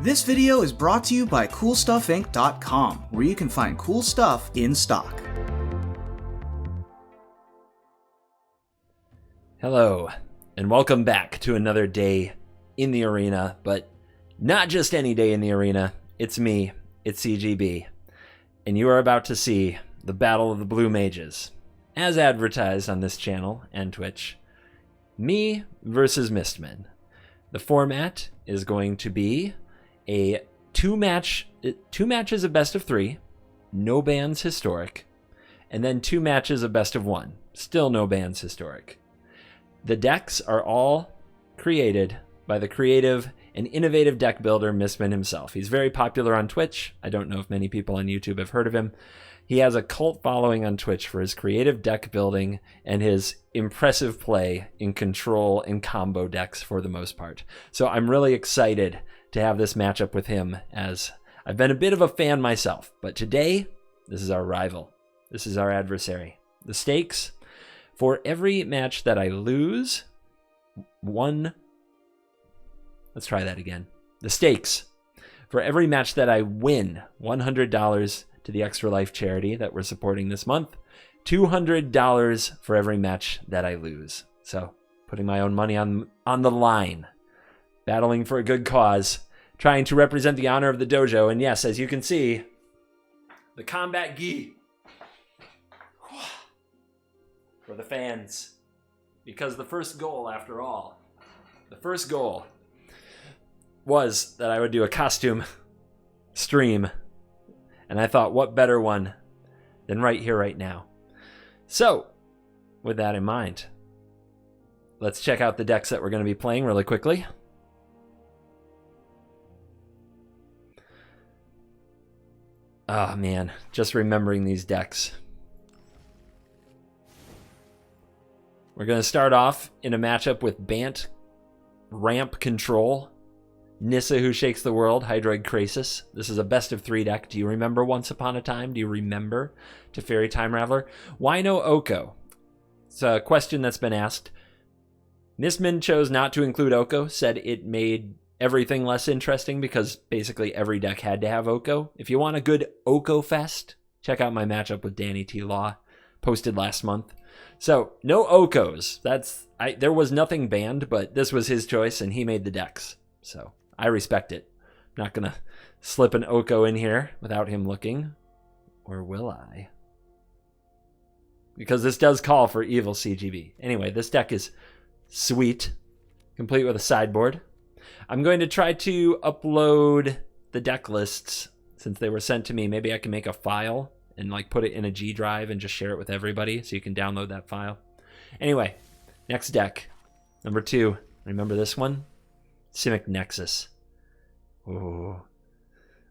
This video is brought to you by CoolStuffInc.com, where you can find cool stuff in stock. Hello, and welcome back to another day in the arena, but not just any day in the arena. It's me, it's CGB, and you are about to see the Battle of the Blue Mages, as advertised on this channel and Twitch. Me versus Mistman. The format is going to be a two matches of best of 3, no bans historic, and then 2 matches of best of 1, still no bans historic. The decks are all created by the creative and innovative deck builder Mistman himself. He's very popular on Twitch. I don't know if many people on YouTube have heard of him. He has a cult following on Twitch for his creative deck building and his impressive play in control and combo decks for the most part. So I'm really excited to have this matchup with him, as I've been a bit of a fan myself. But today, this is our rival. This is our adversary. The stakes: for every match that I lose, let's try that again. The stakes: for every match that I win, $100 to the Extra Life charity that we're supporting this month, $200 for every match that I lose. So putting my own money on the line, battling for a good cause, trying to represent the honor of the dojo. And yes, as you can see, the combat gi for the fans, because the first goal, after all, was that I would do a costume stream. And I thought, what better one than right here, right now? So, with that in mind, let's check out the decks that we're going to be playing really quickly. Oh man, just remembering these decks. We're going to start off in a matchup with Bant, Ramp Control, Nissa Who Shakes the World, Hydroid Krasis. This is a best of 3 deck. Do you remember Once Upon a Time? Do you remember Teferi Time Raveler? Why no Oko? It's a question that's been asked. Mistman chose not to include Oko, said it made everything less interesting because basically every deck had to have Oko. If you want a good Oko fest, check out my matchup with Danny T. Law, posted last month. So, no Okos. There was nothing banned, but this was his choice and he made the decks. So, I respect it. I'm not going to slip an Oko in here without him looking. Or will I? Because this does call for evil CGB. Anyway, this deck is sweet, complete with a sideboard. I'm going to try to upload the deck lists since they were sent to me. Maybe I can make a file and put it in a G drive and just share it with everybody so you can download that file. Anyway, next deck, number 2. Remember this one? Simic Nexus. Oh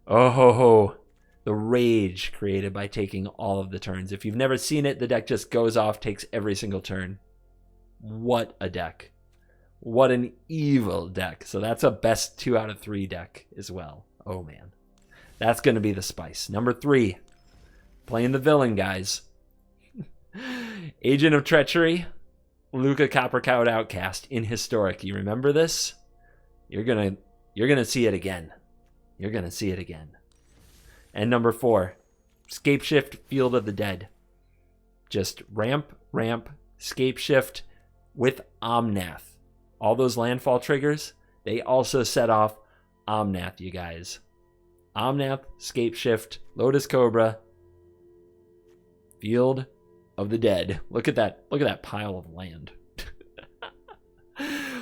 ho ho. The rage created by taking all of the turns. If you've never seen it, the deck just goes off, takes every single turn. What a deck. What an evil deck. So that's a best 2 out of 3 deck as well. Oh man. That's going to be the spice. Number 3. Playing the villain, guys. Agent of Treachery, Luca Coppercowed Outcast in Historic. You remember this? You're gonna see it again. You're gonna see it again. And number 4, Scapeshift, Field of the Dead. Just ramp, Scapeshift with Omnath. All those landfall triggers, they also set off Omnath, you guys. Omnath, Scapeshift, Lotus Cobra, Field of the Dead. Look at that pile of land.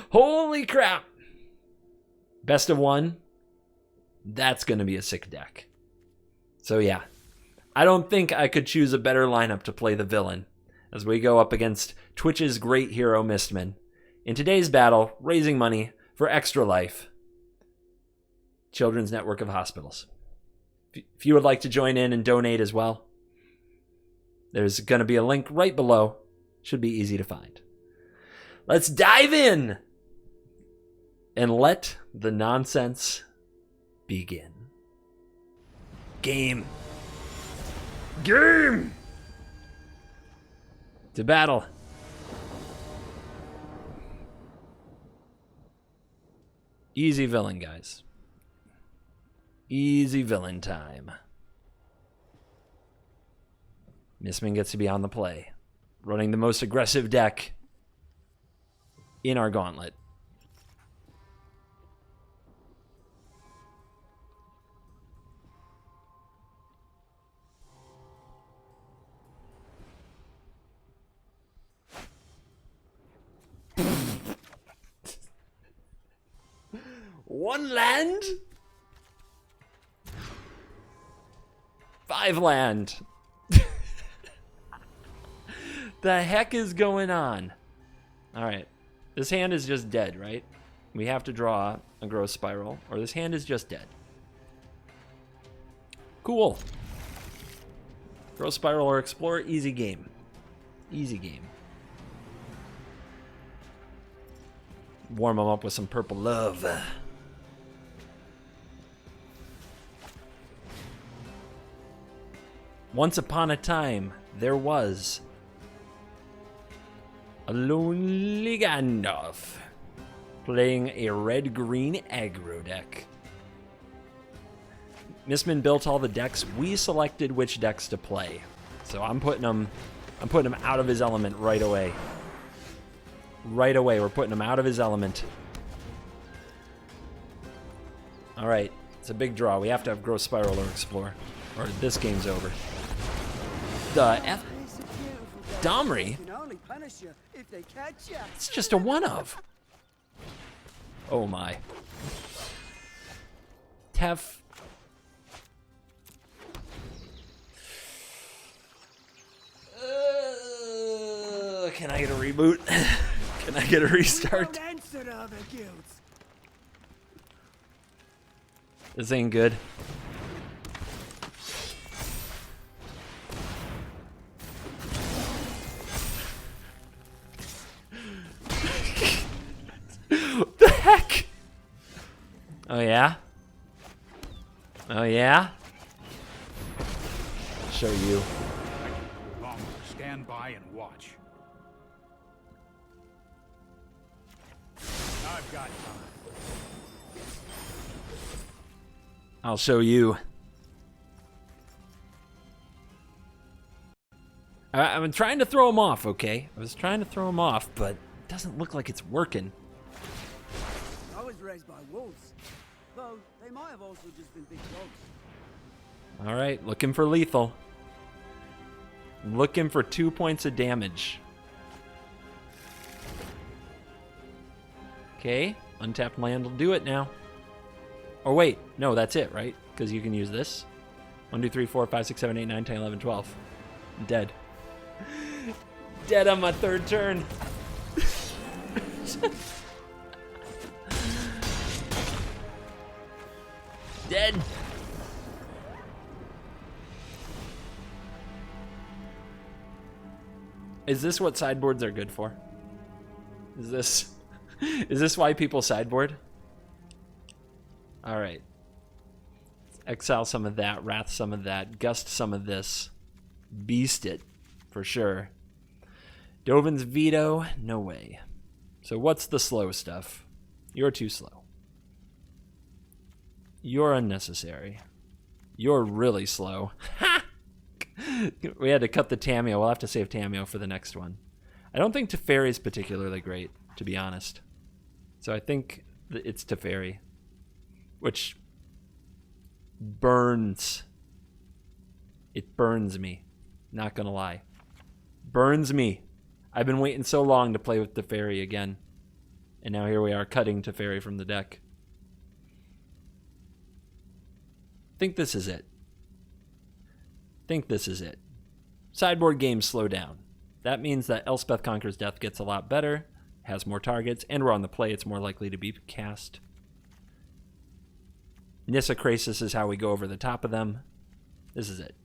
Holy crap! Best of 1. That's going to be a sick deck. So yeah, I don't think I could choose a better lineup to play the villain as we go up against Twitch's great hero Mistman in today's battle, raising money for Extra Life, Children's Network of Hospitals. If you would like to join in and donate as well, there's going to be a link right below. Should be easy to find. Let's dive in and let the nonsense begin. Game. To battle. Easy villain, guys. Easy villain time. Missman gets to be on the play, running the most aggressive deck in our gauntlet. One land? 5 land. The heck is going on? All right. This hand is just dead, right? We have to draw a Growth Spiral, or this hand is just dead. Cool. Growth Spiral or Explore, easy game. Easy game. Warm them up with some Purple Love. Once upon a time, there was a lonely Gandalf playing a red-green aggro deck. Missman built all the decks. We selected which decks to play, so I'm putting him out of his element right away. Right away, we're putting him out of his element. All right, it's a big draw. We have to have Growth Spiral or Explore, or this game's over. The F. Domri? It's just a one of. Oh my. Tef. Can I get a reboot? Can I get a restart? This ain't good. What the heck? Oh yeah? Oh yeah? Show you. Stand by and watch. I've got time. I'll show you. I've been trying to throw him off, okay? I was trying to throw him off, but it doesn't look like it's working. I was raised by wolves, though they might have also just been big dogs. All right, looking for lethal. Looking for 2 points of damage. Okay, untapped land will do it now. Or wait, no, that's it, right? Because you can use this. 1, 2, 3, 4, 5, 6, 7, 8, 9, 10, 11, 12. I'm dead. Dead on my third turn. Dead. Is this what sideboards are good for? Is this why people sideboard? All right. Let's exile some of that, wrath some of that, gust some of this, beast it for sure. Dovin's veto, no way. So what's the slow stuff? You're too slow. You're unnecessary. You're really slow. Ha! We had to cut the Tameo. We'll have to save Tameo for the next one. I don't think Teferi is particularly great, to be honest. So I think it's Teferi, which burns. It burns me. Not gonna lie. Burns me. I've been waiting so long to play with Teferi again. And now here we are cutting Teferi from the deck. Think this is it. Think this is it. Sideboard games slow down. That means that Elspeth Conquers Death gets a lot better, has more targets, and we're on the play. It's more likely to be cast. Nissa Krasis is how we go over the top of them. This is it.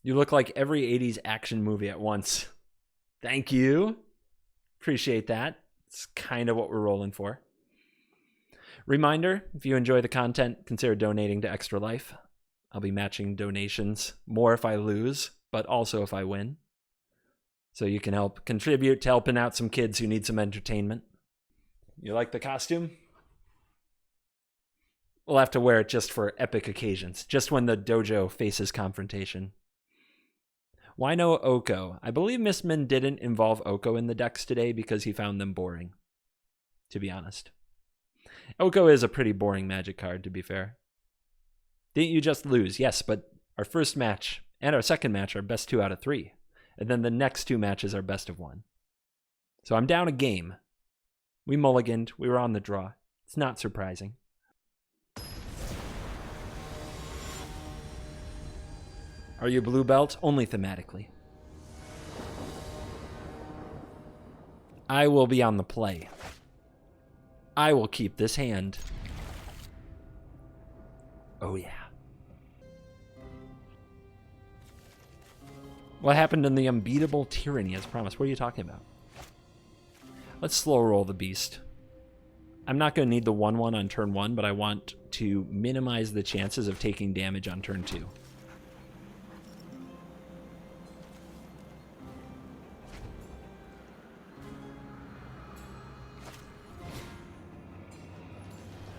You look like every 80s action movie at once. Thank you. Appreciate that. It's kind of what we're rolling for. Reminder, if you enjoy the content, consider donating to Extra Life. I'll be matching donations more if I lose, but also if I win. So you can help contribute to helping out some kids who need some entertainment. You like the costume? We'll have to wear it just for epic occasions, just when the dojo faces confrontation. Why no Oko? I believe Mistman didn't involve Oko in the decks today because he found them boring, to be honest. Oko is a pretty boring Magic card, to be fair. Didn't you just lose? Yes, but our first match and our second match are best 2 out of 3. And then the next 2 matches are best of 1. So I'm down a game. We mulliganed. We were on the draw. It's not surprising. Are you blue belt? Only thematically. I will be on the play. I will keep this hand. Oh yeah. What happened in the unbeatable tyranny as promised? What are you talking about? Let's slow roll the beast. I'm not going to need the 1/1 on turn 1, but I want to minimize the chances of taking damage on turn 2.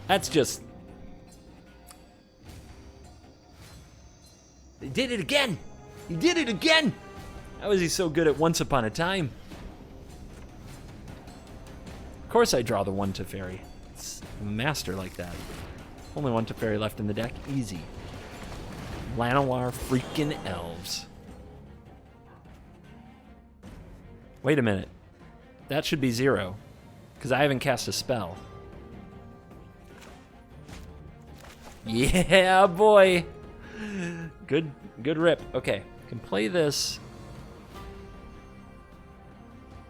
That's just... They did it again! He did it again! How is he so good at Once Upon a Time? Of course I draw the 1 Teferi. It's a master like that. Only 1 Teferi left in the deck. Easy. Llanowar freaking elves. Wait a minute. That should be 0. Because I haven't cast a spell. Yeah, boy. Good rip. Okay, can play this.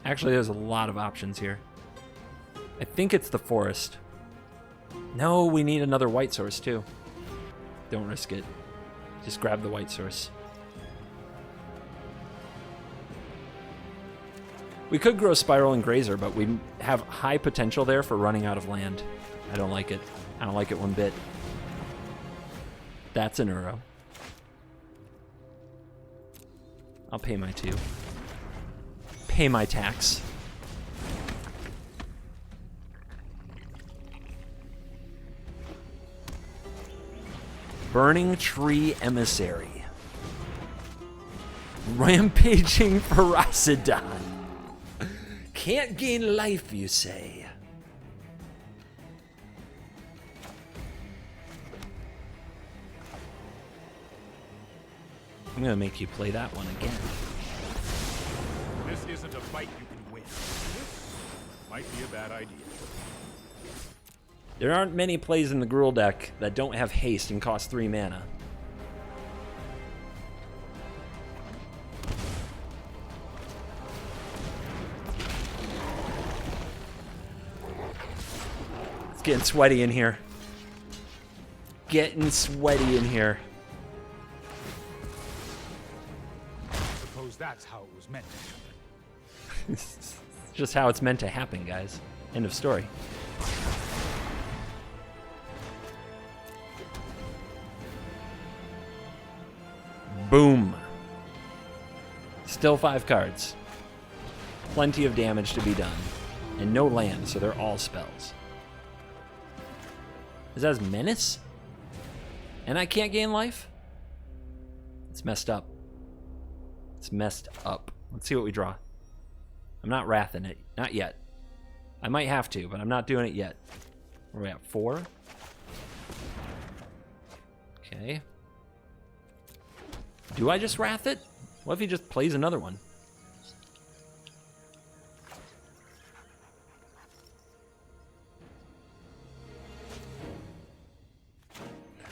Actually, there's a lot of options here. I think it's the forest. No, we need another white source too. Don't risk it. Just grab the white source. We could grow Spiral and Grazer, but we have high potential there for running out of land. I don't like it. I don't like it one bit. That's an Uro. I'll pay my 2. Pay my tax. Burning Tree Emissary. Rampaging Ferocidon. Can't gain life, you say. I'm gonna make you play that one again. This isn't a fight you can win. Might be a bad idea. There aren't many plays in the Gruul deck that don't have haste and cost 3 mana. It's getting sweaty in here. Getting sweaty in here. That's how it was meant to happen. It's just how it's meant to happen, guys. End of story. Boom. Still 5 cards. Plenty of damage to be done. And no land, so they're all spells. Is that his menace? And I can't gain life? It's messed up. It's messed up. Let's see what we draw. I'm not wrathing it. Not yet. I might have to, but I'm not doing it yet. Where are we at? 4? Okay. Do I just wrath it? What if he just plays another one?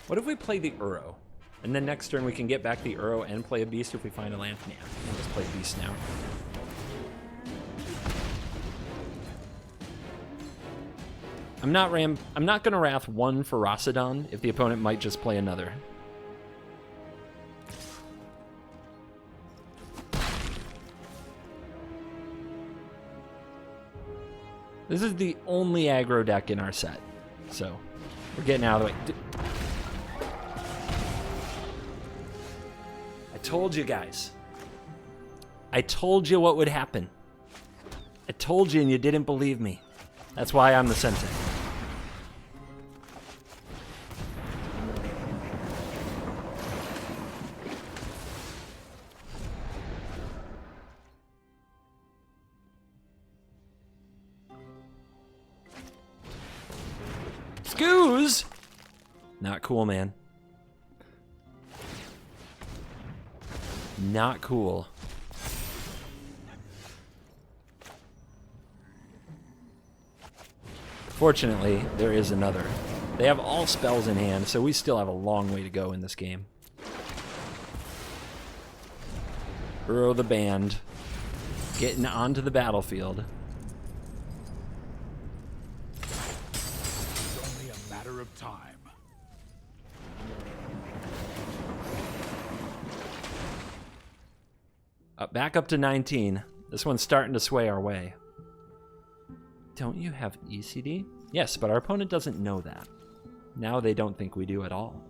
What if we play the Uro? And then next turn we can get back the Uro and play a beast if we find a land. Nah, we'll just play beast now. I'm not gonna wrath 1 Ferocidon if the opponent might just play another. This is the only aggro deck in our set, so we're getting out of the way. I told you guys. I told you what would happen. I told you and you didn't believe me. That's why I'm the Sensei. Scoos! Not cool, man. Not cool. Fortunately, there is another. They have all spells in hand, so we still have a long way to go in this game. Uro the band, getting onto the battlefield. It's only a matter of time. Back up to 19. This one's starting to sway our way. Don't you have ECD? Yes, but our opponent doesn't know that. Now they don't think we do at all.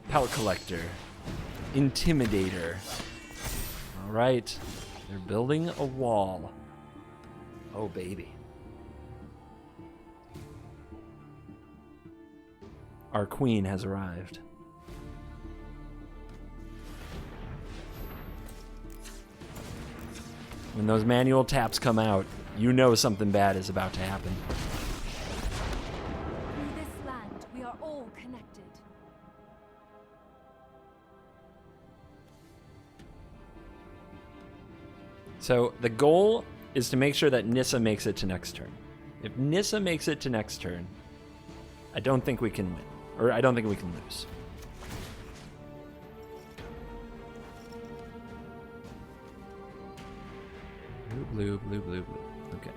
Pellet Collector. Intimidator. Alright. They're building a wall. Oh, baby. Our queen has arrived. When those manual taps come out, you know something bad is about to happen. Through this land, we are all connected. So the goal is to make sure that Nissa makes it to next turn. If Nissa makes it to next turn, I don't think we can win. Or I don't think we can lose. Blue, blue, blue, blue. Okay.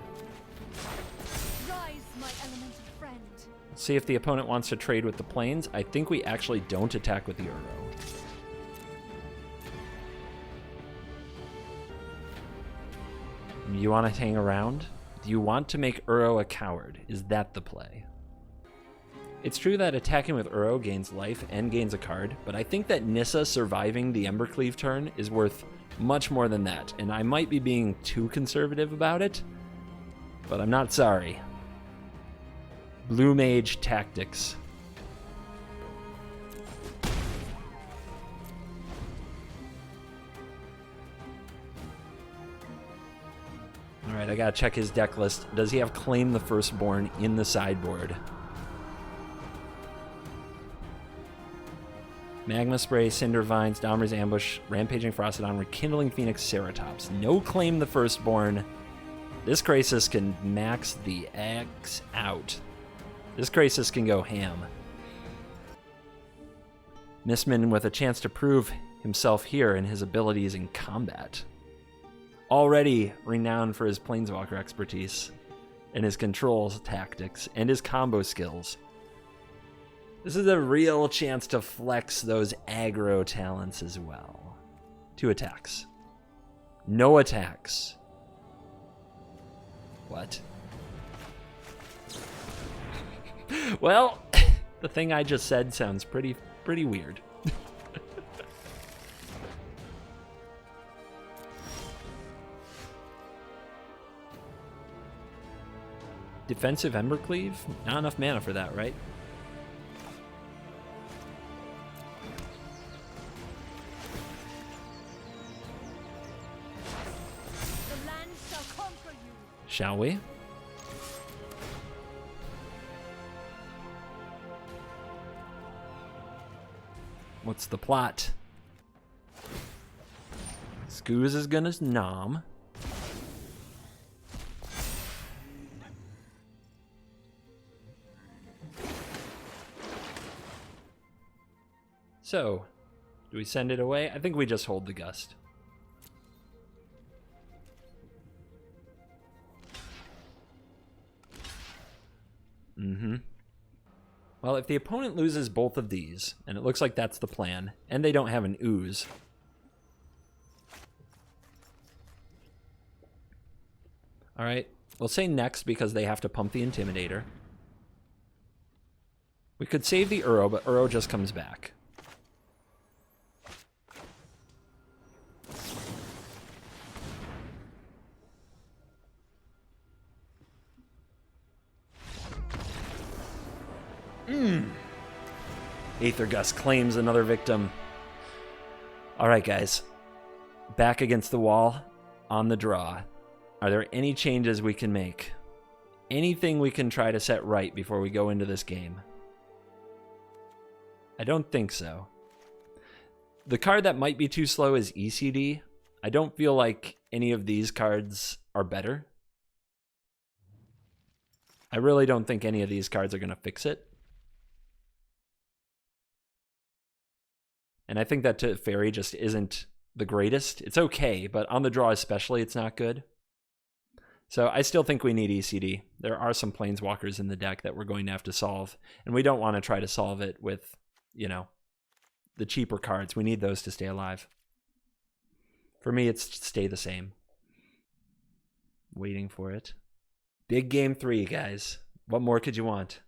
Rise, my elemental friend. Let's see if the opponent wants to trade with the planes. I think we actually don't attack with the Uro. You want to hang around? Do you want to make Uro a coward? Is that the play? It's true that attacking with Uro gains life and gains a card, but I think that Nissa surviving the Embercleave turn is worth much more than that, and I might be being too conservative about it, but I'm not sorry. Blue Mage tactics. Alright, I gotta check his deck list. Does he have Claim the Firstborn in the sideboard? Magma Spray, Cinder Vines, Dahmer's Ambush, Rampaging Frostodon, Rekindling Phoenix, Ceratops. No Claim the Firstborn. This Krasis can max the X out. This Krasis can go ham. Mistman with a chance to prove himself here and his abilities in combat. Already renowned for his Planeswalker expertise and his control tactics and his combo skills. This is a real chance to flex those aggro talents as well. 2 attacks. No attacks. What? Well, the thing I just said sounds pretty weird. Defensive Embercleave? Not enough mana for that, right? Shall we? What's the plot? Scoos is gonna nom. So, do we send it away? I think we just hold the gust. Well, if the opponent loses both of these, and it looks like that's the plan, and they don't have an ooze. Alright, we'll say next because they have to pump the Intimidator. We could save the Uro, but Uro just comes back. Aether Gust claims another victim. Alright, guys. Back against the wall, on the draw. Are there any changes we can make? anything we can try to set right before we go into this game? I don't think so. The card that might be too slow is ECD. I don't feel like any of these cards are better. I really don't think any of these cards are going to fix it. And I think that Teferi just isn't the greatest. It's okay, but on the draw especially, it's not good. So I still think we need ECD. There are some Planeswalkers in the deck that we're going to have to solve, and we don't want to try to solve it with, you know, the cheaper cards. We need those to stay alive. For me, it's stay the same. Waiting for it. Big game 3, guys. What more could you want?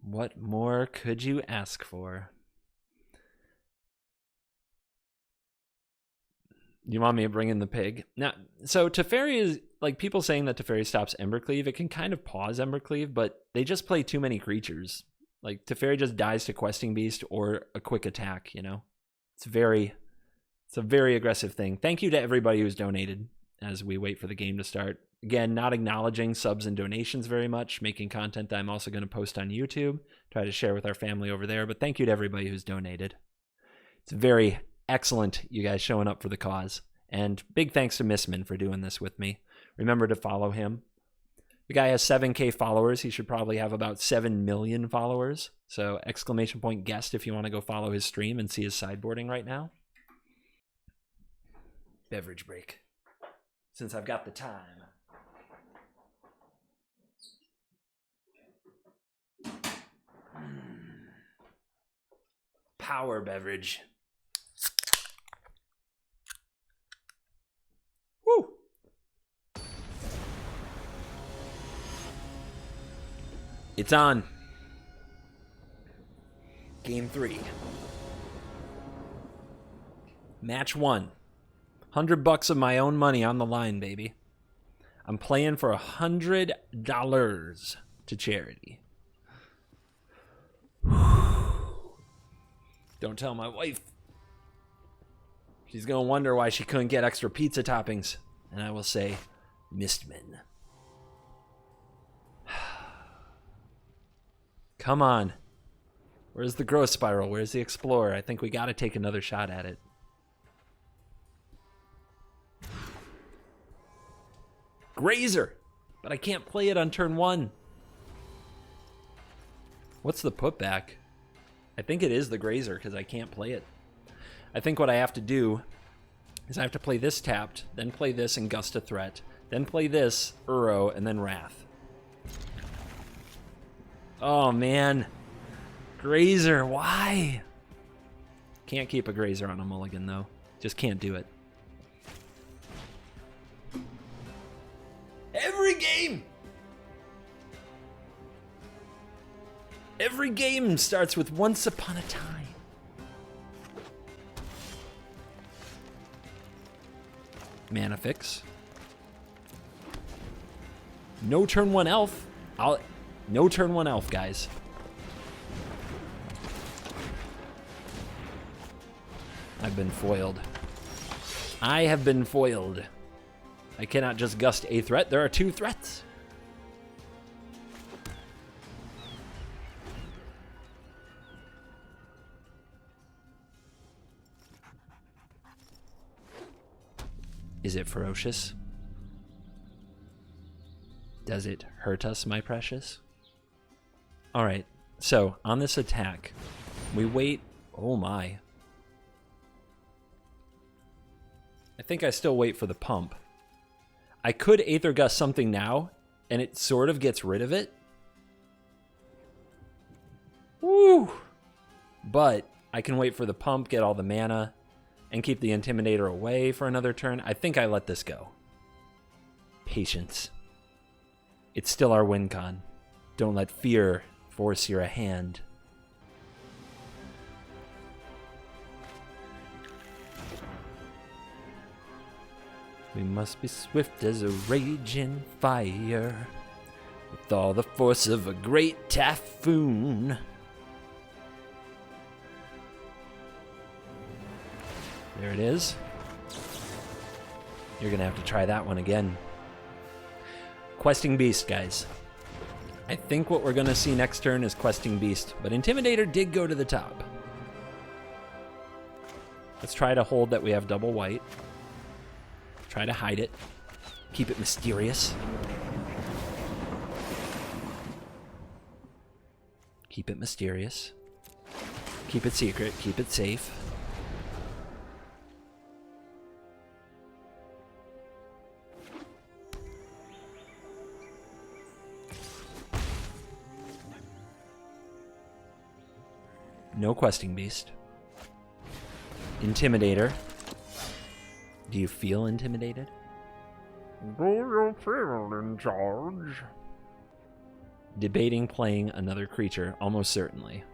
What more could you ask for? You want me to bring in the pig? Now, so Teferi is, like, people saying that Teferi stops Embercleave. It can kind of pause Embercleave, but they just play too many creatures. Like, Teferi just dies to Questing Beast or a quick attack, you know? It's a very aggressive thing. Thank you to everybody who's donated as we wait for the game to start. Again, not acknowledging subs and donations very much, making content that I'm also going to post on YouTube, try to share with our family over there, but thank you to everybody who's donated. It's very excellent, you guys showing up for the cause. And big thanks to Missman for doing this with me. Remember to follow him. The guy has 7K followers. He should probably have about 7 million followers. So exclamation point guest if you want to go follow his stream and see his sideboarding right now. Beverage break. Since I've got the time. Power beverage. Woo! It's on. Game 3. Match 1. $100 of my own money on the line, baby. I'm playing for $100 to charity. Don't tell my wife. She's going to wonder why she couldn't get extra pizza toppings. And I will say, Mistman. Come on. Where's the growth spiral? Where's the explorer? I think we got to take another shot at it. Grazer! But I can't play it on turn 1. What's the putback? I think it is the Grazer because I can't play it. I think what I have to do is I have to play this tapped, then play this and Gust of Threat, then play this, Uro, and then Wrath. Oh, man. Grazer, why? Can't keep a Grazer on a mulligan, though. Just can't do it. Every game! Every game starts with once upon a time. Mana fix. No turn 1 elf. No turn 1 elf, guys. I've been foiled. I have been foiled. I cannot just gust a threat. There are 2 threats. Is it ferocious? Does it hurt us, my precious? All right, so on this attack, we wait. Oh my. I think I still wait for the pump. I could Aether Gust something now, and it sort of gets rid of it. Woo! But I can wait for the pump, get all the mana, and keep the Intimidator away for another turn. I think I let this go. Patience. It's still our win con. Don't let fear force your hand. We must be swift as a raging fire, with all the force of a great typhoon. There it is. You're going to have to try that one again. Questing Beast, guys. I think what we're going to see next turn is Questing Beast, but Intimidator did go to the top. Let's try to hold that we have double white. Try to hide it. Keep it mysterious. Keep it mysterious. Keep it secret. Keep it safe. No Questing Beast. Intimidator. Do you feel intimidated? Do you feel in charge? Debating playing another creature, almost certainly.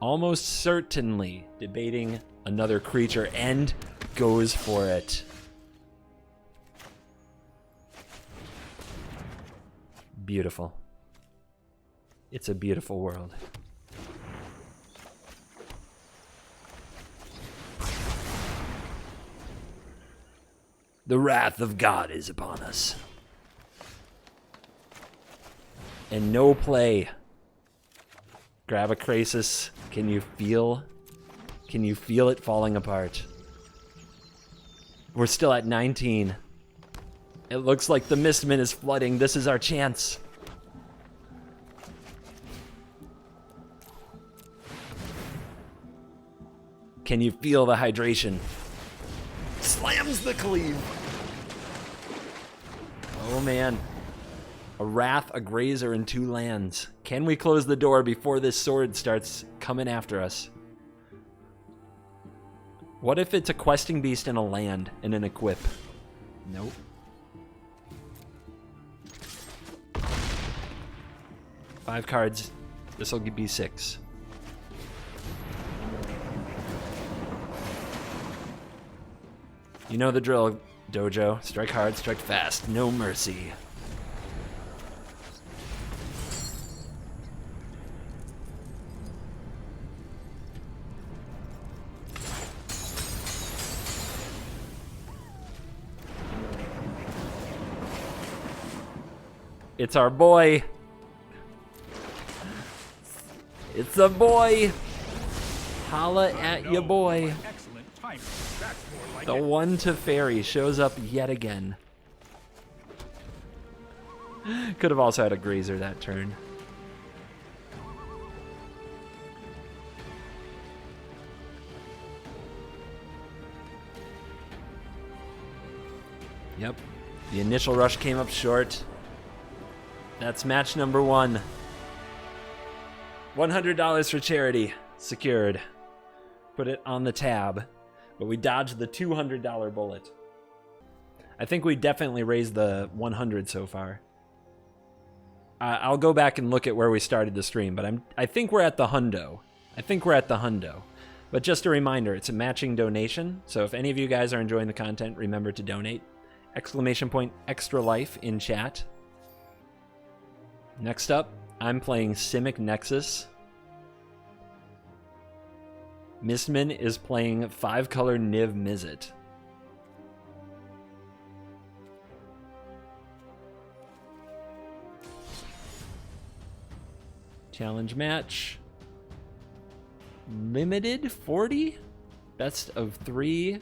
Almost certainly debating another creature and goes for it. Beautiful. It's a beautiful world. The wrath of God is upon us. And no play. Grab a Krasis. Can you feel it falling apart? We're still at 19. It looks like the Mistman is flooding. This is our chance. Can you feel the hydration? Slams the cleave. Oh man. A Wrath, a Grazer, and 2 lands. Can we close the door before this sword starts coming after us? What if it's a Questing Beast and a land and an equip? Nope. Five cards. This will be 6. You know the drill, Dojo. Strike hard, strike fast, no mercy. It's our boy. It's a boy. Holla at ya boy. Excellent timing. That's more like The it. 1 to Fairy shows up yet again. Could have also had a Grazer that turn. Yep. The initial rush came up short. That's match number 1. $100 for charity. Secured. Put it on the tab. But we dodged the $200 bullet. I think we definitely raised the 100 so far. I'll go back and look at where we started the stream, but I think we're at the hundo. But just a reminder, it's a matching donation, so if any of you guys are enjoying the content, remember to donate. ! Extra life in chat. Next up, I'm playing Simic Nexus. Mistman is playing 5-color Niv Mizzet. Challenge match. Limited 40? Best of 3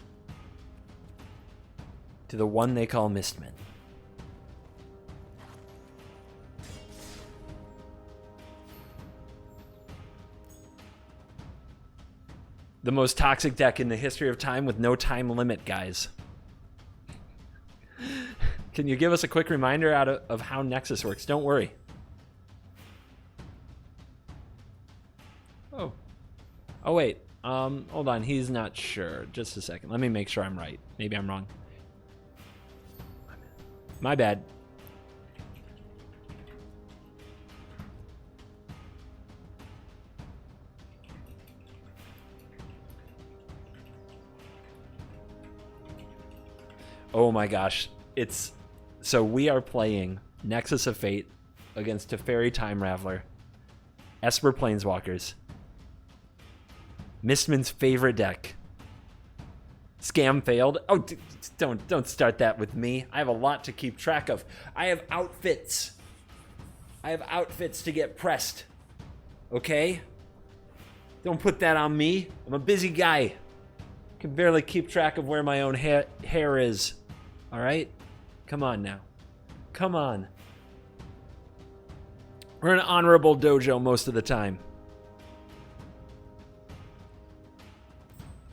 to the one they call Mistman. The most toxic deck in the history of time with no time limit, guys. Can you give us a quick reminder of how Nexus works? Don't worry. Oh wait. Hold on. He's not sure. Just a second. Let me make sure I'm right. Maybe I'm wrong. My bad. Oh my gosh. So we are playing Nexus of Fate against Teferi Time Raveler, Esper Planeswalkers, Mistman's favorite deck. Scam failed. Oh, don't start that with me. I have a lot to keep track of. I have outfits. I have outfits to get pressed. Okay? Don't put that on me. I'm a busy guy. Can barely keep track of where my own hair is. All right? Come on now. Come on. We're an honorable dojo most of the time.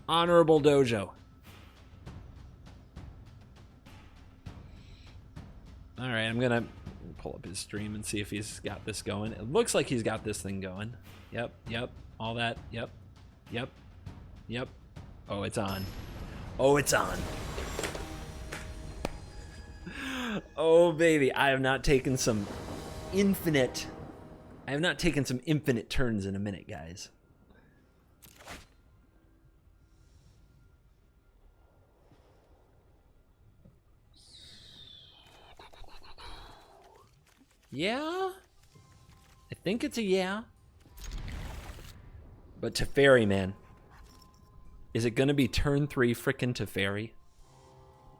Honorable dojo. All right, I'm gonna pull up his stream and see if he's got this going. It looks like he's got this thing going. Yep, all that, yep. Oh, it's on. Oh, it's on. Oh, baby, I have not taken some infinite turns in a minute, guys. Yeah? I think it's a yeah. But Teferi, man. Is it going to be turn 3 frickin' Teferi?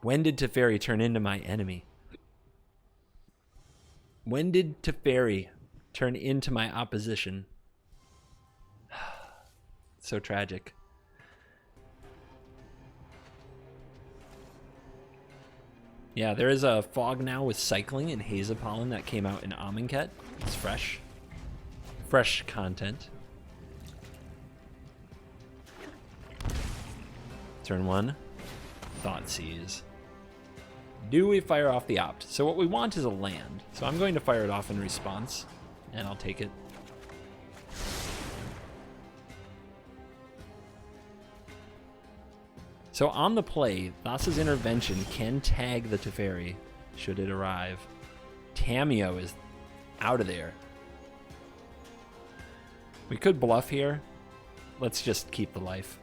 When did Teferi turn into my enemy? When did Teferi turn into my opposition? So tragic. Yeah, there is a fog now with cycling and haze of pollen that came out in Amonkhet. It's fresh. Fresh content. Turn 1. Thoughtseize. Do we fire off the opt? So what we want is a land. So I'm going to fire it off in response, and I'll take it. So on the play, Thassa's Intervention can tag the Teferi, should it arrive. Tamio is out of there. We could bluff here. Let's just keep the life.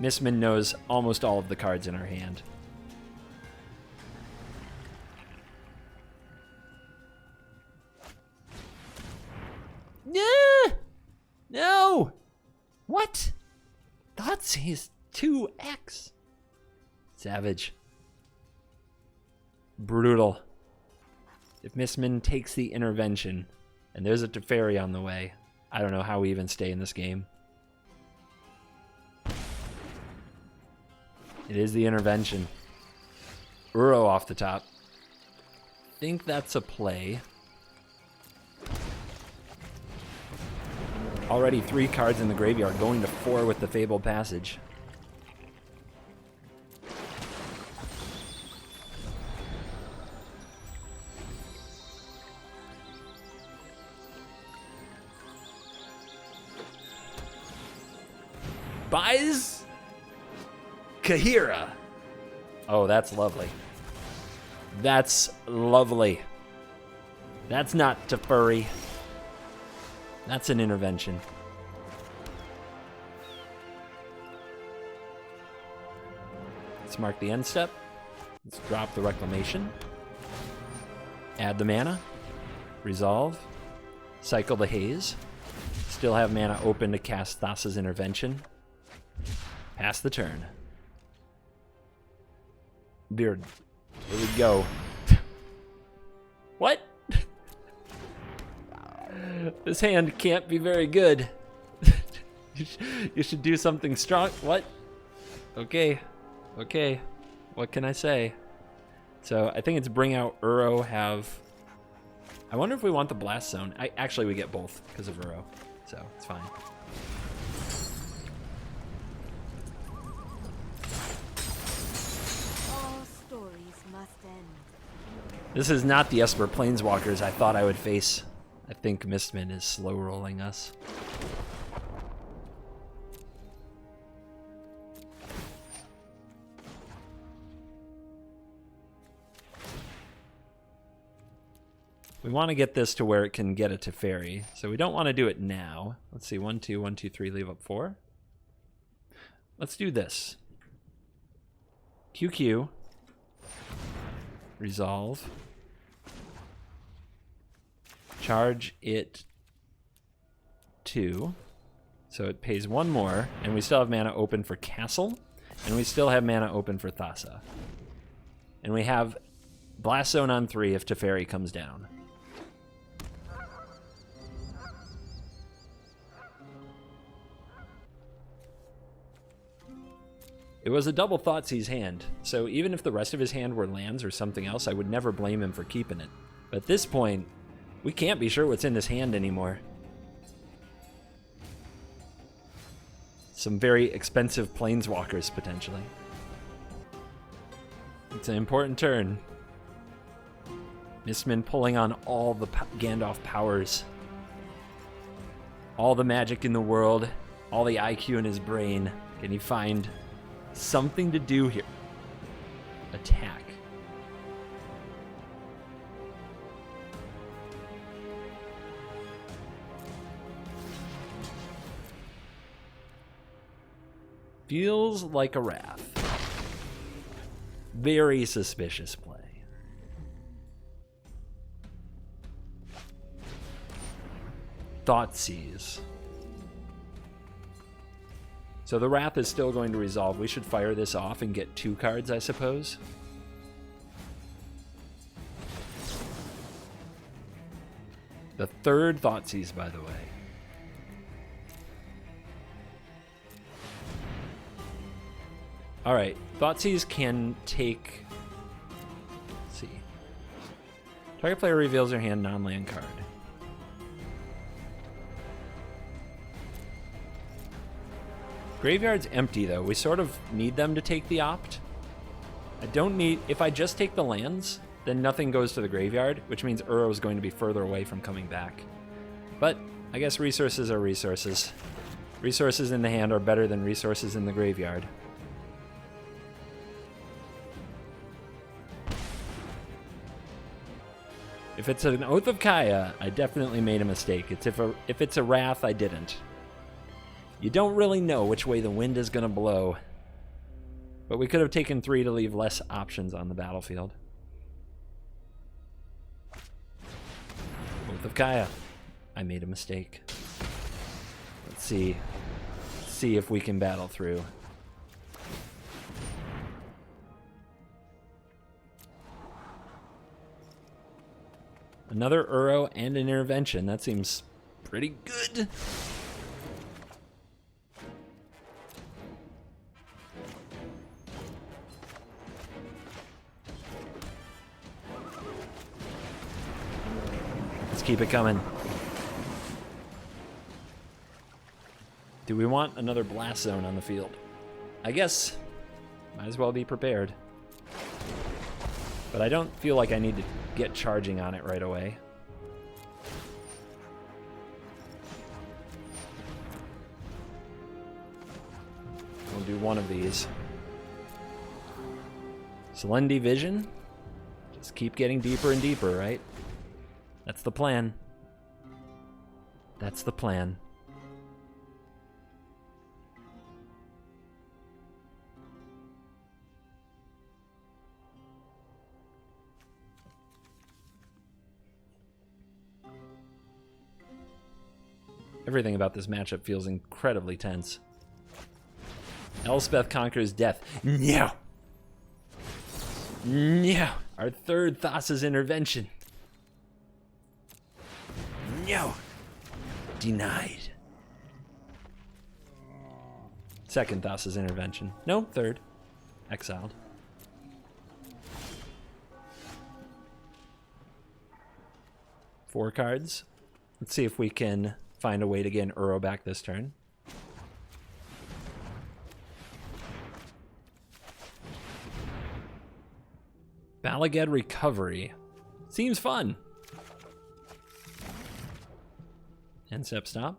Mistman knows almost all of the cards in our hand. No! What? Thoughtseize 2x. Savage. Brutal. If Mistman takes the intervention, and there's a Teferi on the way, I don't know how we even stay in this game. It is the intervention. Uro off the top. Think that's a play. Already 3 cards in the graveyard, going to 4 with the Fabled Passage. Buys Kahira. Oh, that's lovely. That's lovely. That's not Teferi. That's an intervention. Let's mark the end step. Let's drop the Reclamation. Add the mana. Resolve. Cycle the Haze. Still have mana open to cast Thassa's Intervention. Pass the turn. Beard. Here we go. What? This hand can't be very good. You should do something strong. What? Okay. Okay. What can I say? So I think it's bring out Uro, have... I wonder if we want the Blast Zone. Actually, we get both because of Uro. So it's fine. All stories must end. This is not the Esper Planeswalkers I thought I would face. I think Mistman is slow rolling us. We want to get this to where it can get a Teferi, so we don't want to do it now. Let's see, 1, 2, 1, 2, 3, leave up 4. Let's do this. QQ. Resolve. Charge it 2. So it pays 1 more, and we still have mana open for Castle. And we still have mana open for Thassa. And we have Blast Zone on 3 if Teferi comes down. It was a double Thoughtseize hand, so even if the rest of his hand were lands or something else, I would never blame him for keeping it. But at this point, we can't be sure what's in this hand anymore. Some very expensive planeswalkers, potentially. It's an important turn. Mistman pulling on all the Gandalf powers. All the magic in the world. All the IQ in his brain. Can he find something to do here? Attack. Feels like a Wrath. Very suspicious play. Thoughtseize. So the Wrath is still going to resolve. We should fire this off and get 2 cards, I suppose. The 3rd Thoughtseize, by the way. Alright, Thoughtseize can take... Let's see. Target player reveals their hand non-land card. Graveyard's empty, though. We sort of need them to take the opt. I don't need... If I just take the lands, then nothing goes to the graveyard, which means Uro is going to be further away from coming back. But I guess resources are resources. Resources in the hand are better than resources in the graveyard. If it's an Oath of Kaya, I definitely made a mistake. If it's a Wrath, I didn't. You don't really know which way the wind is going to blow. But we could have taken 3 to leave less options on the battlefield. Oath of Kaya. I made a mistake. Let's see. See if we can battle through. Another Uro and an intervention. That seems pretty good. Let's keep it coming. Do we want another Blast Zone on the field? I guess. Might as well be prepared. But I don't feel like I need to get charging on it right away. We'll do one of these. Selendi Vision. Just keep getting deeper and deeper, right? That's the plan. That's the plan. Everything about this matchup feels incredibly tense. Elspeth conquers death. No! No! Our 3rd Thassa's intervention. No! Denied. 2nd Thassa's intervention. No, 3rd. Exiled. Four cards. Let's see if we can find a way to get an Uro back this turn. Balaged Recovery. Seems fun. And stop.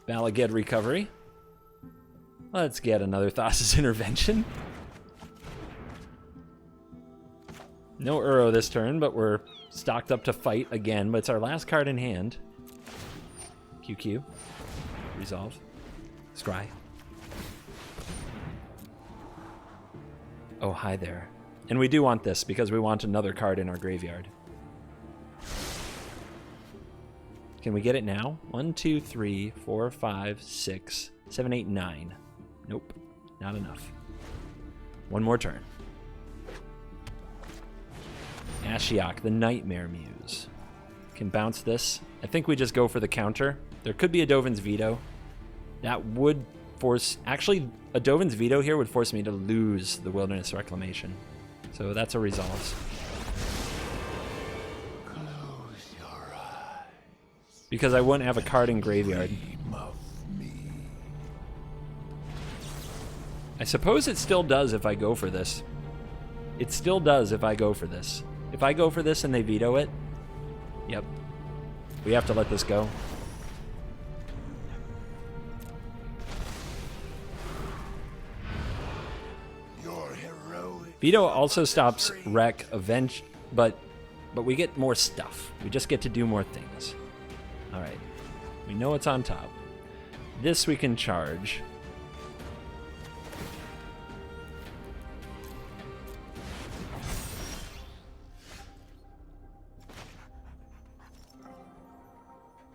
Balaged Recovery. Let's get another Thassa's Intervention. No Uro this turn, but we're stocked up to fight again. But it's our last card in hand. QQ. Resolve. Scry. Oh, hi there. And we do want this because we want another card in our graveyard. Can we get it now? 1, 2, 3, 4, 5, 6, 7, 8, 9. Nope, not enough. One more turn. Ashiok, the Nightmare Muse. Can bounce this. I think we just go for the counter. There could be a Dovin's Veto. That would force... Actually, a Dovin's Veto here would force me to lose the Wilderness Reclamation. So that's a resolve. Close your eyes. Because I wouldn't have a card in graveyard. Dream of me. I suppose it still does if I go for this. It still does if I go for this. If I go for this and they veto it, yep. We have to let this go. Your heroic. Veto also stops wreck event, but we get more stuff. We just get to do more things. All right. We know it's on top. This we can charge.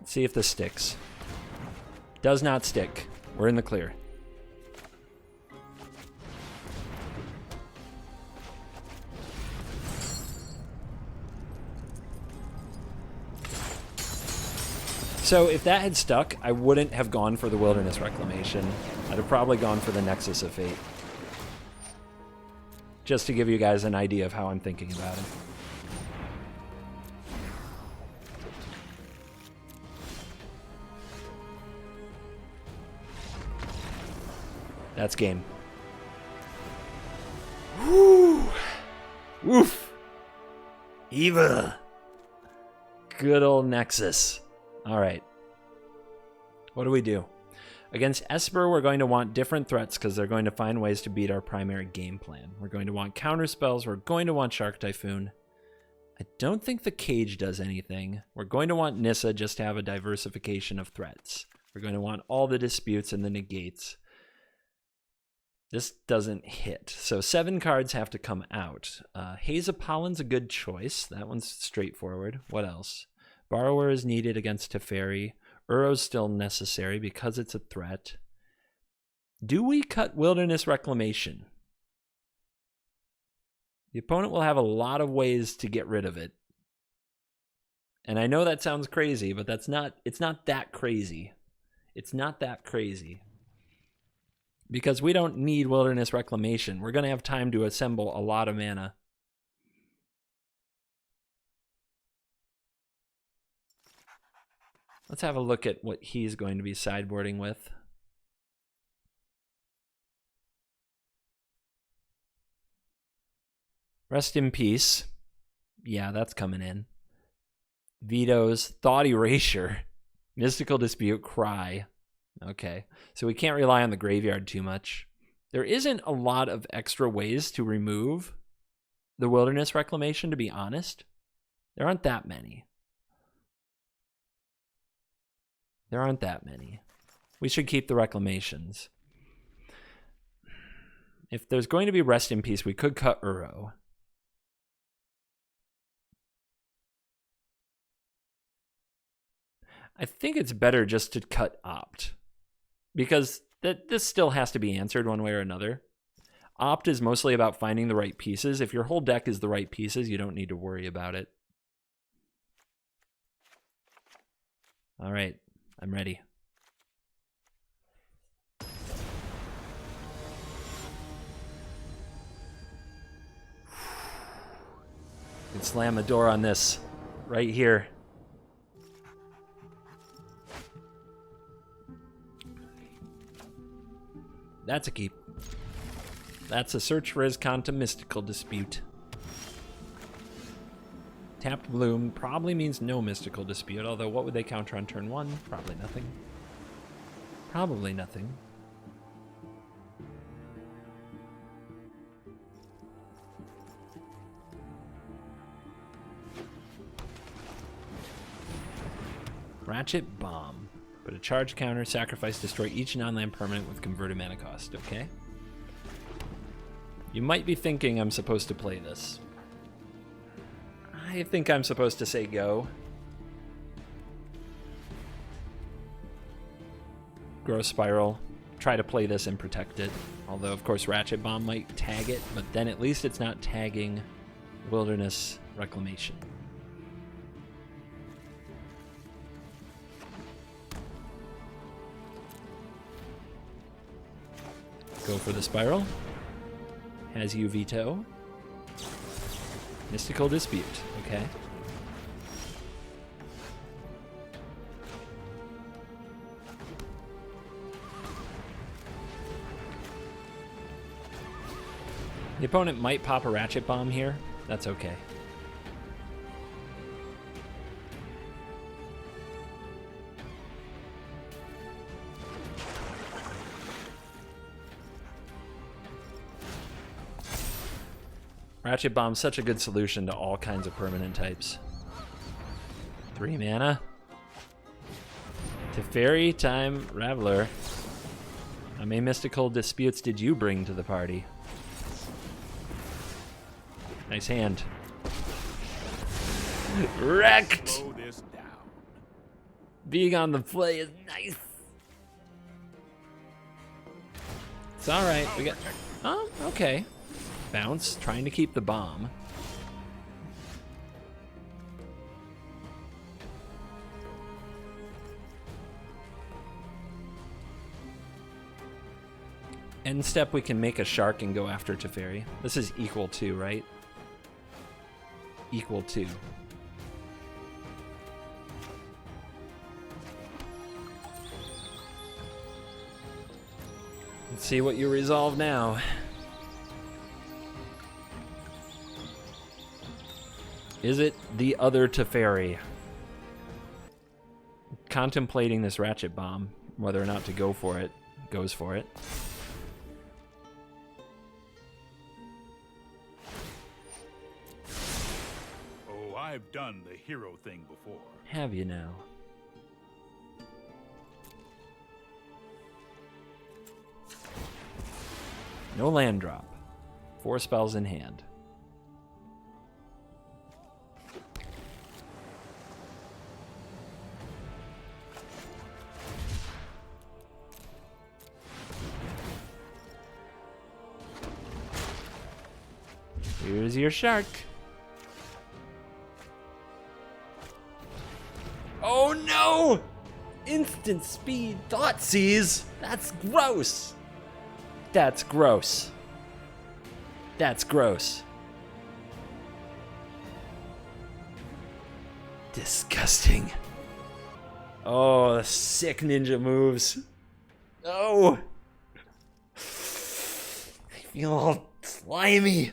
Let's see if this sticks. Does not stick. We're in the clear. So if that had stuck, I wouldn't have gone for the Wilderness Reclamation. I'd have probably gone for the Nexus of Fate. Just to give you guys an idea of how I'm thinking about it. That's game. Woo! Woof! Eva! Good old Nexus. Alright. What do we do? Against Esper, we're going to want different threats because they're going to find ways to beat our primary game plan. We're going to want counter spells. We're going to want Shark Typhoon. I don't think the Cage does anything. We're going to want Nissa just to have a diversification of threats. We're going to want all the disputes and the negates. This doesn't hit. So 7 cards have to come out. Haze of Pollen's a good choice. That one's straightforward. What else? Borrower is needed against Teferi. Uro's still necessary because it's a threat. Do we cut Wilderness Reclamation? The opponent will have a lot of ways to get rid of it. And I know that sounds crazy, but it's not that crazy. It's not that crazy. Because we don't need Wilderness Reclamation. We're going to have time to assemble a lot of mana. Let's have a look at what he's going to be sideboarding with. Rest in Peace. Yeah, that's coming in. Vetoes. Thought Erasure. Mystical Dispute. Cry. Okay, so we can't rely on the graveyard too much. There isn't a lot of extra ways to remove the Wilderness Reclamation, to be honest. There aren't that many. There aren't that many. We should keep the Reclamations. If there's going to be Rest in Peace, we could cut Uro. I think it's better just to cut Opt. Because this still has to be answered one way or another. Opt is mostly about finding the right pieces. If your whole deck is the right pieces, you don't need to worry about it. All right, I'm ready. You can slam the door on this right here. That's a keep. That's a search for Azcanta Mystical Dispute. Tapped Bloom probably means no Mystical Dispute, although what would they counter on turn 1? Probably nothing. Probably nothing. Ratchet Bomb. Put a charge counter, sacrifice, destroy each non-land permanent with converted mana cost. Okay. You might be thinking I'm supposed to play this. I think I'm supposed to say go. Growth Spiral. try to play this and protect it. Although, of course, Ratchet Bomb might tag it, but then at least it's not tagging Wilderness Reclamation. Go for the Spiral. Has you veto. Mystical Dispute, okay. The opponent might pop a Ratchet Bomb here. That's okay. Ratchet Bomb's such a good solution to all kinds of permanent types. 3 mana. Teferi Time Raveler. How many mystical disputes did you bring to the party? Nice hand. Wrecked! Slow this down. Being on the play is nice. It's alright. We got. Oh, okay. Bounce, trying to keep the bomb. End step, we can make a shark and go after Teferi. This is equal to, right? Equal to. Let's see what you resolve now. Is it the other Teferi? Contemplating this Ratchet Bomb, whether or not to go for it, goes for it. Oh, I've done the hero thing before. Have you now? No land drop. 4 spells in hand. Here's your shark. Oh no! Instant speed Thoughtseize! That's gross! That's gross. That's gross. Disgusting. Oh, the sick ninja moves. Oh! I feel all slimy.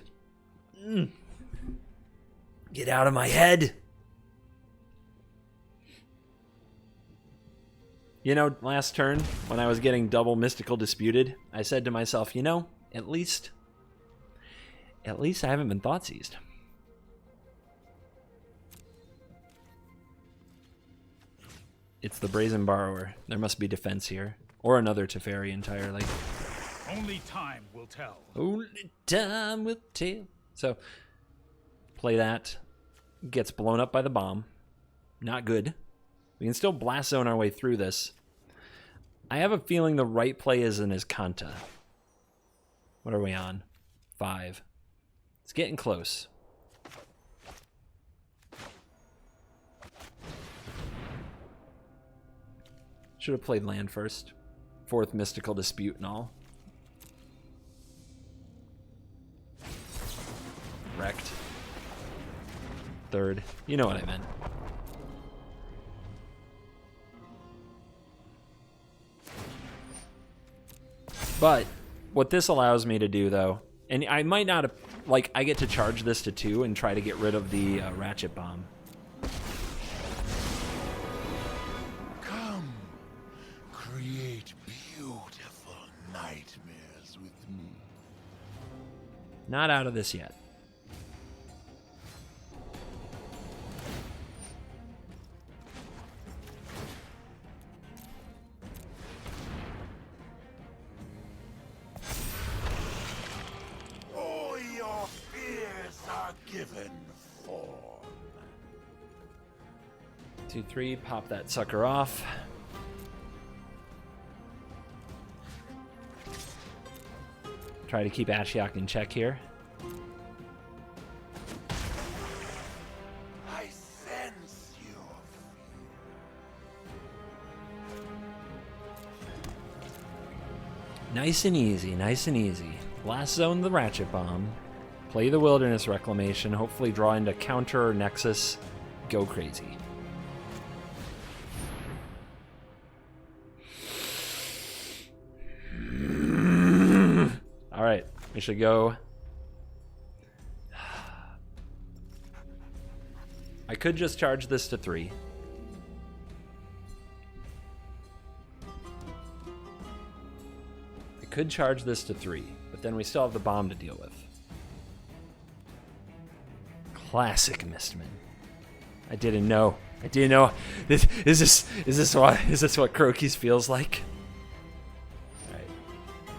Get out of my head. You know, last turn, when I was getting double Mystical Disputed, I said to myself, you know, at least I haven't been Thoughtseized. It's the Brazen Borrower. There must be defense here. Or another Teferi entirely. Only time will tell. Only time will tell. So, play that. Gets blown up by the bomb. Not good. We can still blast zone our way through this. I have a feeling the right play is in his Kanta. What are we on? 5. It's getting close. Should have played land first. 4th Mystical Dispute and all. Wrecked. 3rd. You know what I meant. But what this allows me to do, though, and I might not have, like, I get to charge this to 2 and try to get rid of the Ratchet Bomb. Come, create beautiful nightmares with me. Not out of this yet. All your fears are given form. 2, 3, pop that sucker off. Try to keep Ashiok in check here. I sense you. Nice and easy, nice and easy. Blast zone the Ratchet Bomb. Play the Wilderness Reclamation. Hopefully draw into counter or Nexus. Go crazy. All right, we should go. I could just charge this to 3. I could charge this to 3, but then we still have the bomb to deal with. Classic Mistman. I didn't know. I didn't know. Is this what Croakies feels like? All right.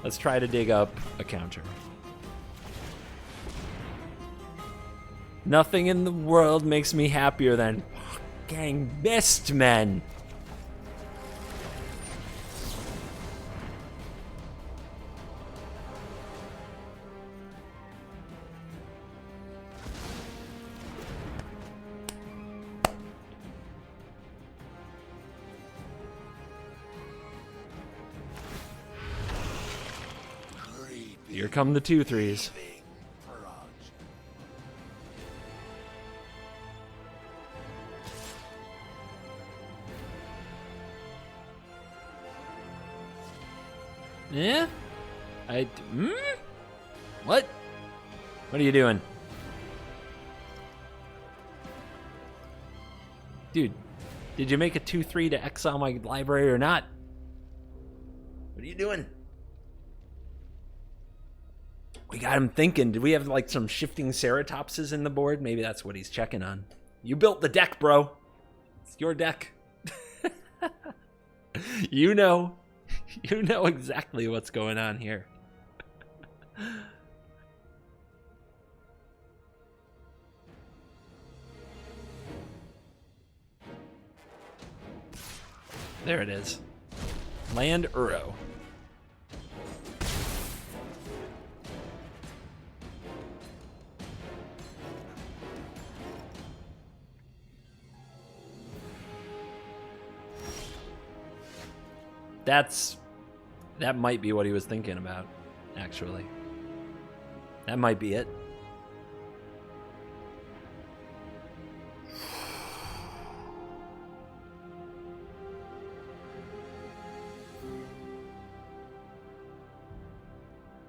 Let's try to dig up a counter. Nothing in the world makes me happier than fucking Mistmen. Here come the 2/3s. Yeah? What? What are you doing? Dude, did you make a 2/3 to exile my library or not? What are you doing? We got him thinking. Did we have like some shifting ceratopses in the board? Maybe that's what he's checking on. You built the deck, bro. It's your deck. You know exactly what's going on here. There it is. Land Uro. That might be what he was thinking about, actually. That might be it.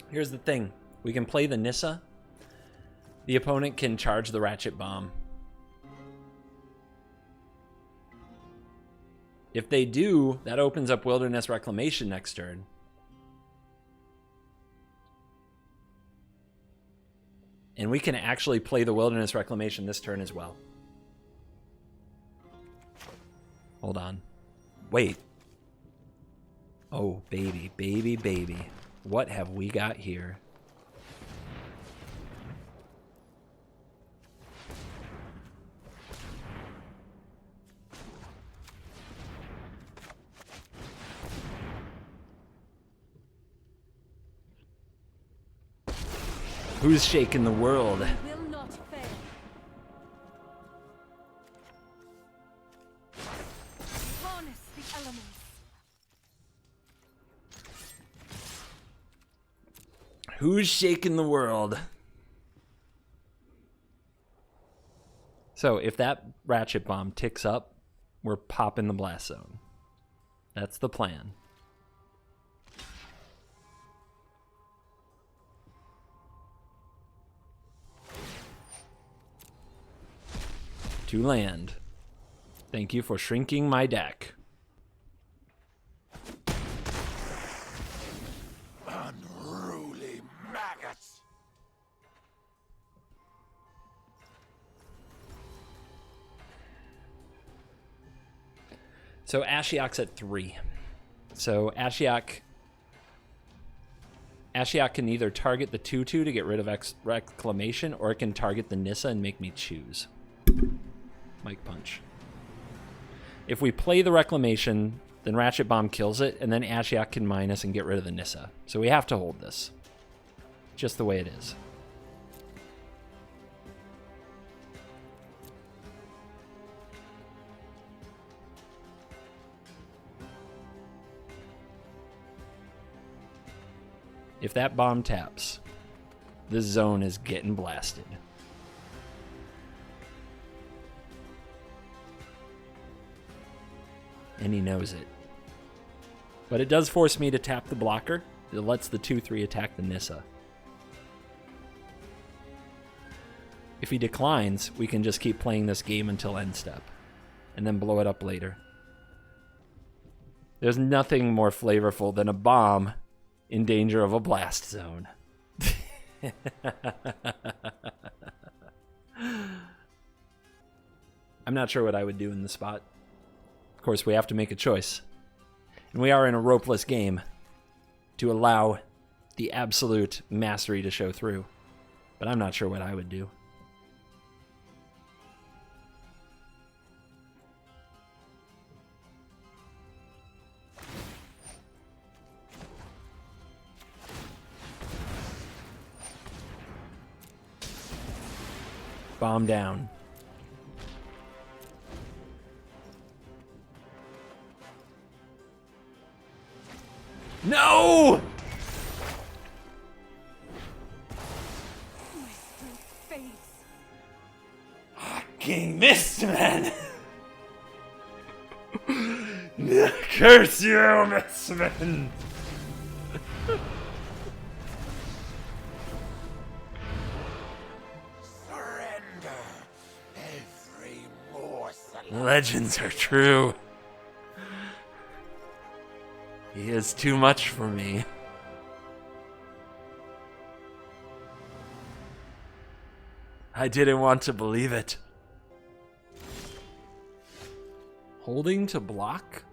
Here's the thing. We can play the Nissa. The opponent can charge the Ratchet Bomb. If they do, that opens up Wilderness Reclamation next turn. And we can actually play the Wilderness Reclamation this turn as well. Hold on. Wait. Oh, baby, baby, baby. What have we got here? Who's shaking the world? We will not fail. Harness the elements. Who's shaking the world? So if that Ratchet Bomb ticks up, we're popping the Blast Zone. That's the plan. To land. Thank you for shrinking my deck. Unruly maggots. So Ashiok's at 3. So Ashiok can either target the 2/2 to get rid of Reclamation, or it can target the Nissa and make me choose. Mike Punch. If we play the Reclamation, then Ratchet Bomb kills it, and then Ashiok can minus and get rid of the Nissa. So we have to hold this. just the way it is. If that bomb taps, this zone is getting blasted. And he knows it. But it does force me to tap the blocker. It lets the 2/3 attack the Nissa. If he declines, we can just keep playing this game until end step, and then blow it up later. There's nothing more flavorful than a bomb in danger of a blast zone. I'm not sure what I would do in the spot. Of course, we have to make a choice. And we are in a ropeless game to allow the absolute mastery to show through. But I'm not sure what I would do. Bomb down. No! My strength fades. King Mistman! Curse you, Mistman! Surrender every morsel. Legends are true. He is too much for me. I didn't want to believe it. Holding to block?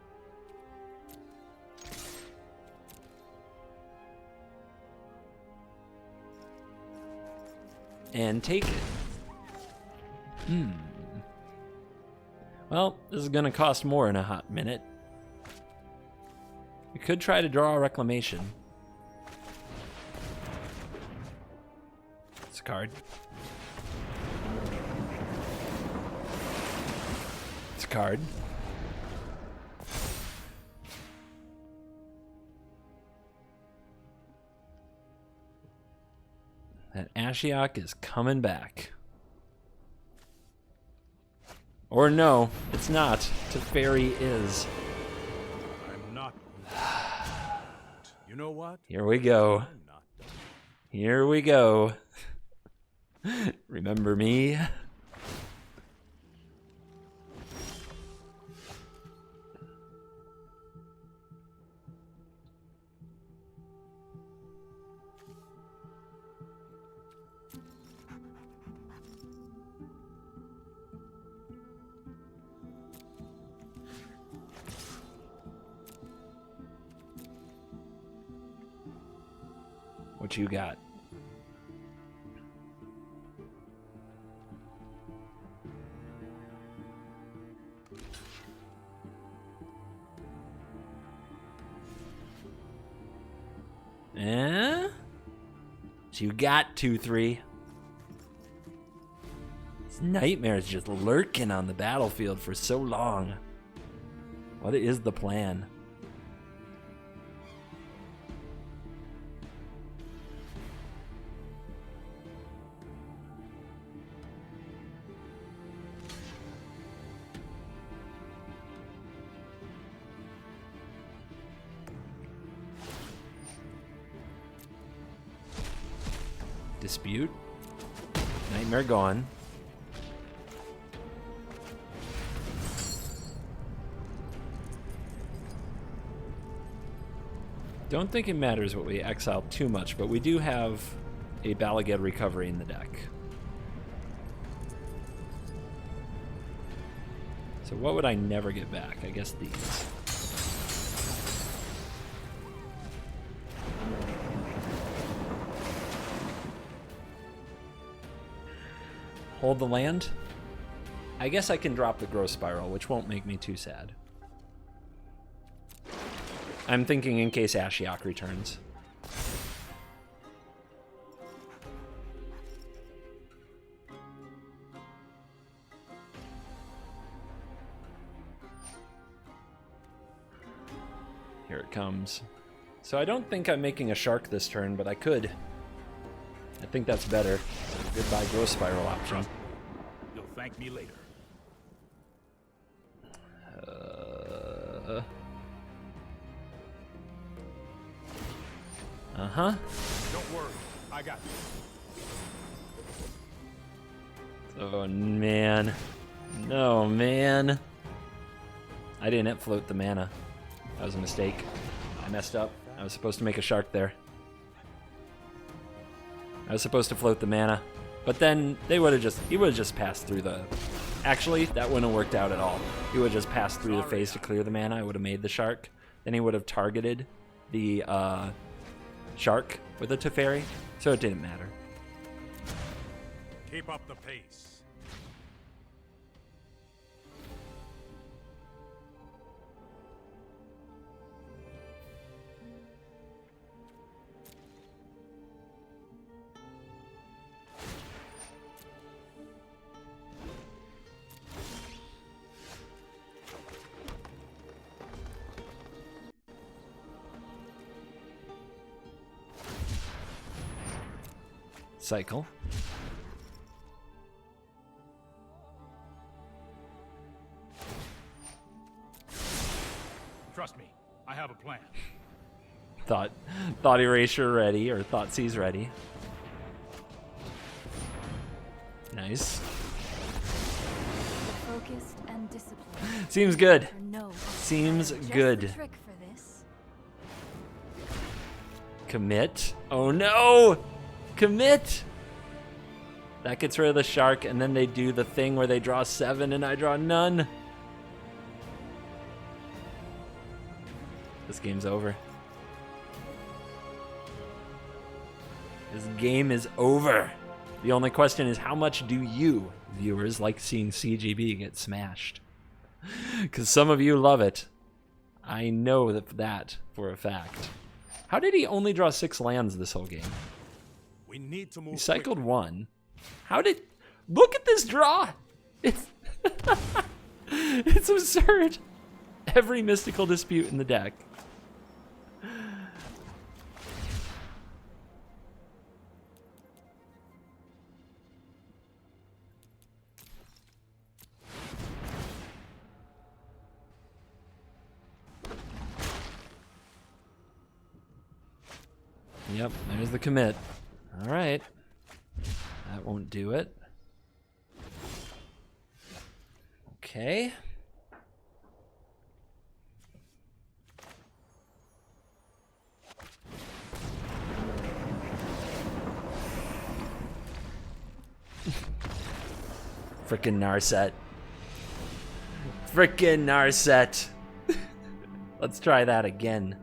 And take it. Well, this is gonna cost more in a hot minute. We could try to draw a reclamation. It's a card. It's a card. That Ashiok is coming back. Or no, it's not. Teferi is. I'm not. You know what? Here we go. I'm not done. Here we go. Remember me? What you got? Eh? So you got 2/3. This nightmare is just lurking on the battlefield for so long. What is the plan? Dispute. Nightmare gone. Don't think it matters what we exile too much, but we do have a Bala Ged recovery in the deck. So what would I never get back? I guess these. Hold the land? I guess I can drop the Growth Spiral, which won't make me too sad. I'm thinking in case Ashiok returns. Here it comes. So I don't think I'm making a shark this turn, but I could. I think that's better. So goodbye growth spiral option. You'll thank me later. Uh-huh. Don't worry, I got you. Oh, man. No, man. I didn't float the mana. That was a mistake. I messed up. I was supposed to make a shark there. I was supposed to float the mana. But then he would have just passed through the... Actually, that wouldn't have worked out at all. He would have just passed through the phase to clear the mana. I would have made the shark. Then he would have targeted the shark with a Teferi. So it didn't matter. Keep up the pace. Cycle. Trust me, I have a plan. Thought Erasure ready, or Thoughtseize ready. Nice. Focused and disciplined. Seems good. Or no. Seems Just good. the trick for this. Commit. Oh no! Commit! That gets rid of the shark, and then they do the thing where they draw 7 and I draw none. This game's over. This game is over. The only question is, how much do you, viewers, like seeing CGB get smashed? Because some of you love it. I know that for a fact. How did he only draw 6 lands this whole game? We need to move. He cycled 1. How did... Look at this draw! It's... it's absurd. Every mystical dispute in the deck. Yep, there's the commit. All right. That won't do it. Okay. Frickin' Narset. Frickin' Narset. Let's try that again.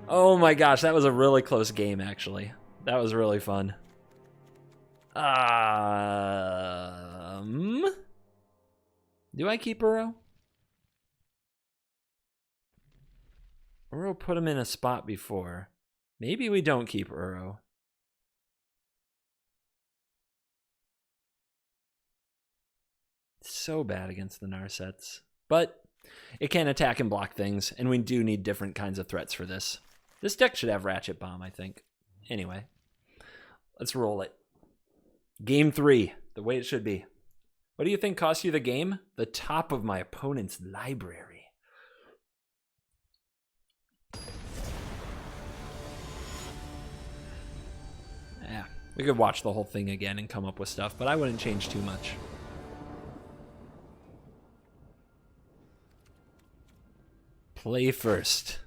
Oh my gosh, that was a really close game, actually. That was really fun. Do I keep Uro? Uro put him in a spot before. Maybe we don't keep Uro. It's so bad against the Narsets. But it can attack and block things, and we do need different kinds of threats for this. This deck should have Ratchet Bomb, I think. Anyway, let's roll it. Game 3, the way it should be. What do you think cost you the game? The top of my opponent's library. Yeah, we could watch the whole thing again and come up with stuff, but I wouldn't change too much. Play first.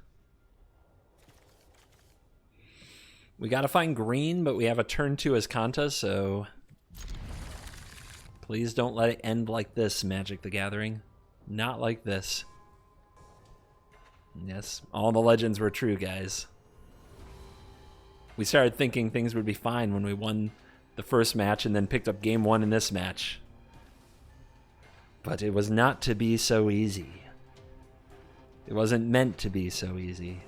We gotta find green, but we have a turn 2 as Kanta, so please don't let it end like this, Magic the Gathering. Not like this. Yes, all the legends were true, guys. We started thinking things would be fine when we won the first match and then picked up game 1 in this match. But it was not to be so easy. It wasn't meant to be so easy.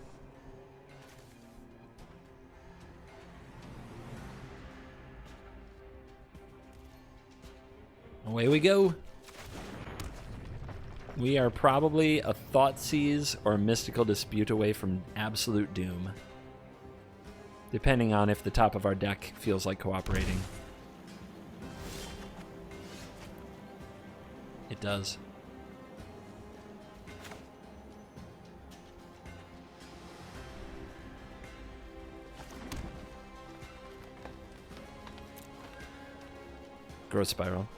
Away we go. We are probably a Thoughtseize or a Mystical Dispute away from absolute doom, depending on if the top of our deck feels like cooperating. It does. Growth Spiral.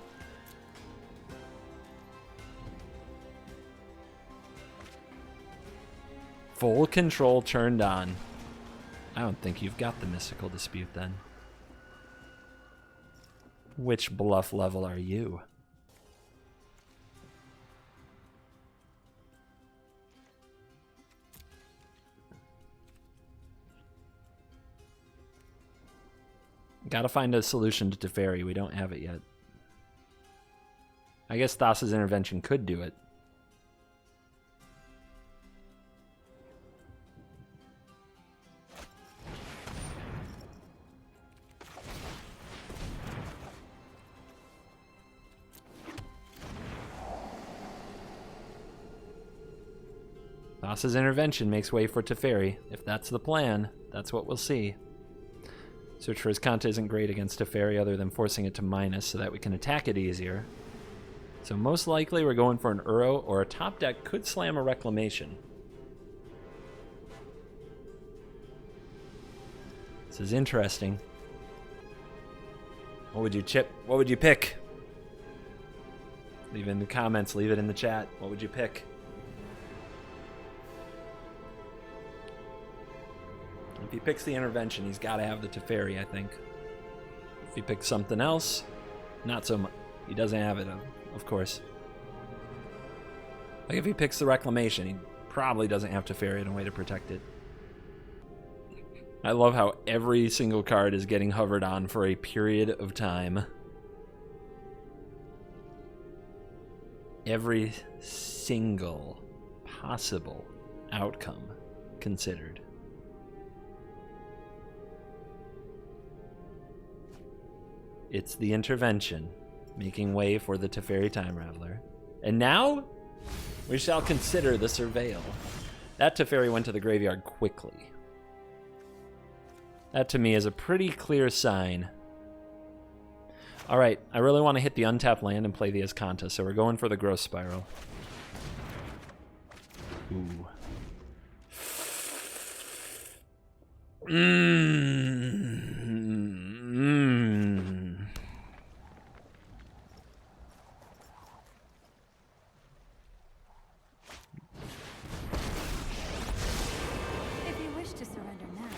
Full control turned on. I don't think you've got the Mystical Dispute then. Which bluff level are you? Gotta find a solution to Teferi. We don't have it yet. I guess Thassa's Intervention could do it. Thassa's Intervention makes way for Teferi. If that's the plan, that's what we'll see. Search for Azcanta isn't great against Teferi other than forcing it to minus so that we can attack it easier. So most likely we're going for an Uro, or a top deck could slam a Reclamation. This is interesting. What would you chip? What would you pick? Leave it in the comments, leave it in the chat. What would you pick? If he picks the Intervention, he's got to have the Teferi, I think. If he picks something else, not so much. He doesn't have it, of course. Like if he picks the Reclamation, he probably doesn't have Teferi in a way to protect it. I love how every single card is getting hovered on for a period of time. Every single possible outcome considered. It's the Intervention, making way for the Teferi Time Raveler. And now, we shall consider the Surveil. That Teferi went to the graveyard quickly. That to me is a pretty clear sign. Alright, I really want to hit the untapped land and play the Azcanta, so we're going for the Growth Spiral. Ooh. If you wish to surrender now,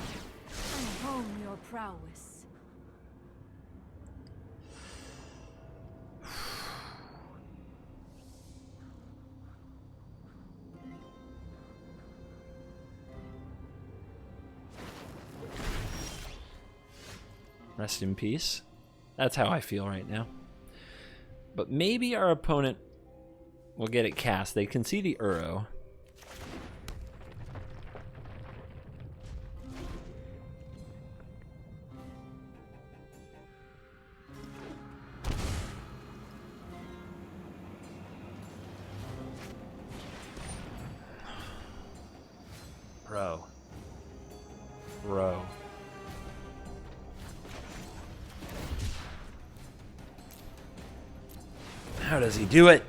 unhome your prowess. Rest in peace. That's how I feel right now. But maybe our opponent will get it cast. They can see the Uro. Bro. How does he do it?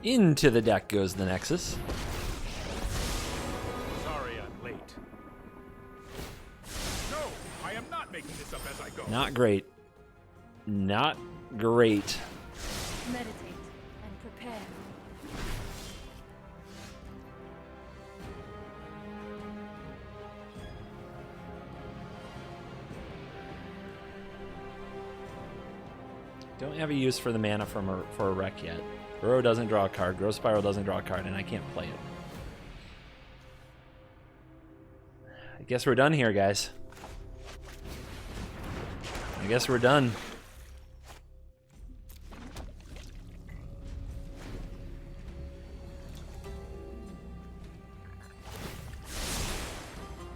Into the deck goes the Nexus. Sorry I'm late. No, I am not making this up as I go. Not great. Not great. Meditate and prepare. Don't have a use for the mana for a wreck yet. Uro doesn't draw a card, Growth Spiral doesn't draw a card, and I can't play it. I guess we're done here, guys. I guess we're done.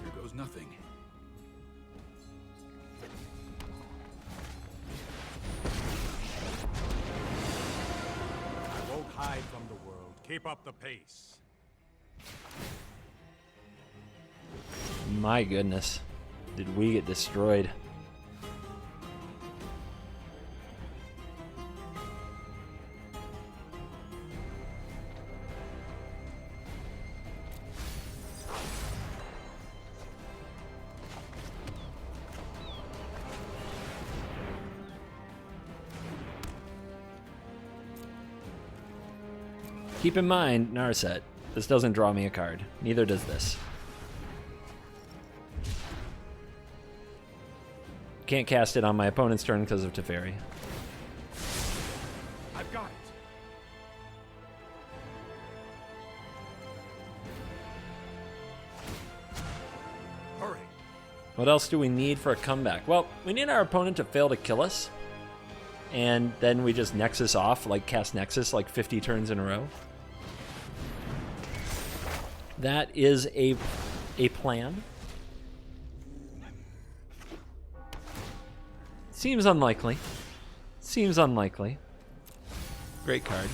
Here goes nothing. hide from the world. Keep up the pace. My goodness. Did we get destroyed? Keep in mind, Narset, this doesn't draw me a card. Neither does this. Can't cast it on my opponent's turn because of Teferi. I've got it. Hurry. What else do we need for a comeback? Well, we need our opponent to fail to kill us. And then we just Nexus off, like cast Nexus like 50 turns in a row. That is a plan. Seems unlikely. Seems unlikely. Great card.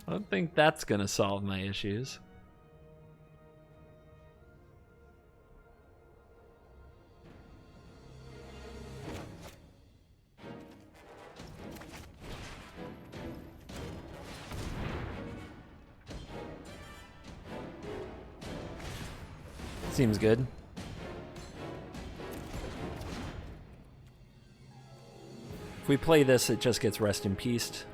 Don't think that's gonna solve my issues. Seems good. If we play this, it just gets rest in peace.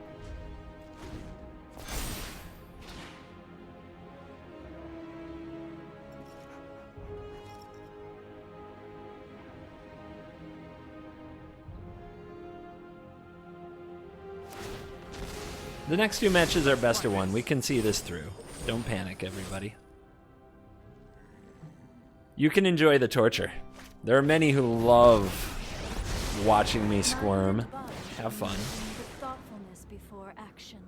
The next two matches are best of one. We can see this through. Don't panic, everybody. You can enjoy the torture. There are many who love watching me squirm. Have fun. With thoughtfulness before action.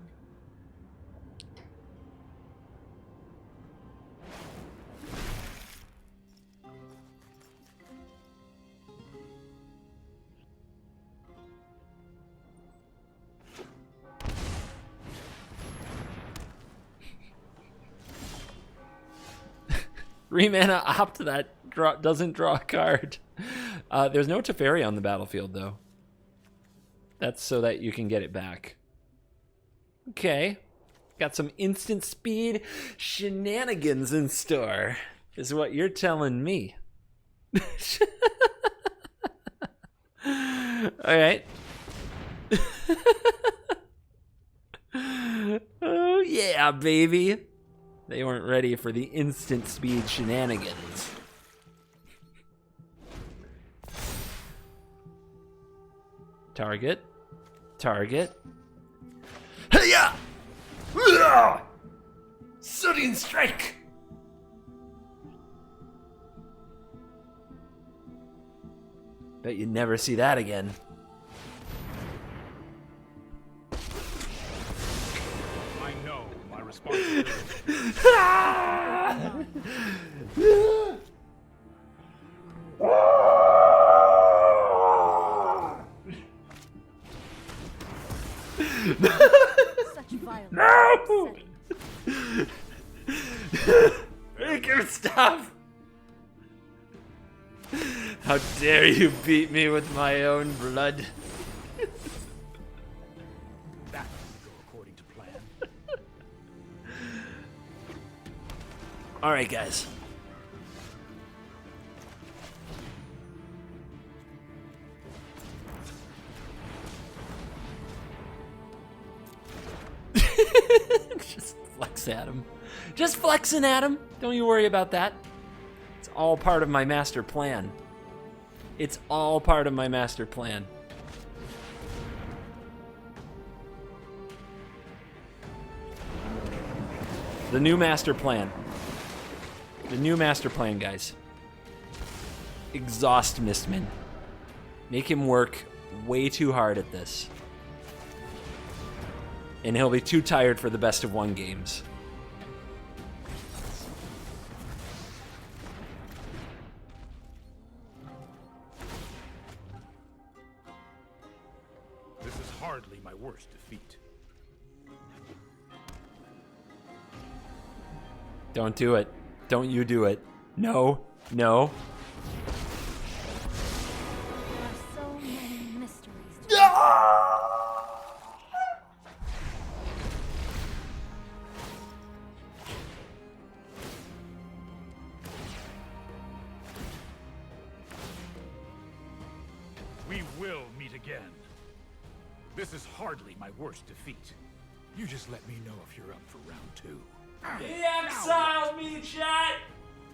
Remana opt that doesn't draw a card. There's no Teferi on the battlefield, though. That's so that you can get it back. Okay. Got some instant speed shenanigans in store, is what you're telling me. Alright. Oh, yeah, baby. They weren't ready for the instant speed shenanigans. Target. Target. Hey-ya! Sudden strike! Bet you'd never see that again. I know my responsibility. Such violence. No! Upsetting. Make him stop! How dare you beat me with my own blood? That didn't go according to plan. Alright, guys. Just flex at him. Just flexing at him. Don't you worry about that. It's all part of my master plan. It's all part of my master plan. The new master plan. The new master plan, guys. Exhaust Mistman. Make him work way too hard at this. And he'll be too tired for the best of one games. hardly my worst defeat. Don't do it. Don't you do it. No. No. There are so many mysteries to We will meet again. This is hardly my worst defeat. You just let me know if you're up for round 2. He exiled me, chat!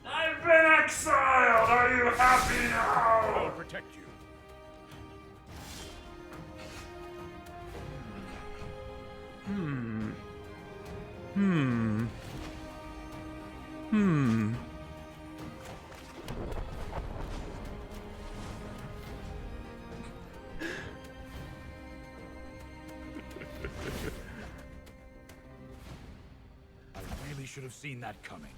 I've been exiled! Are you happy I'll now? protect you. I really should have seen that coming.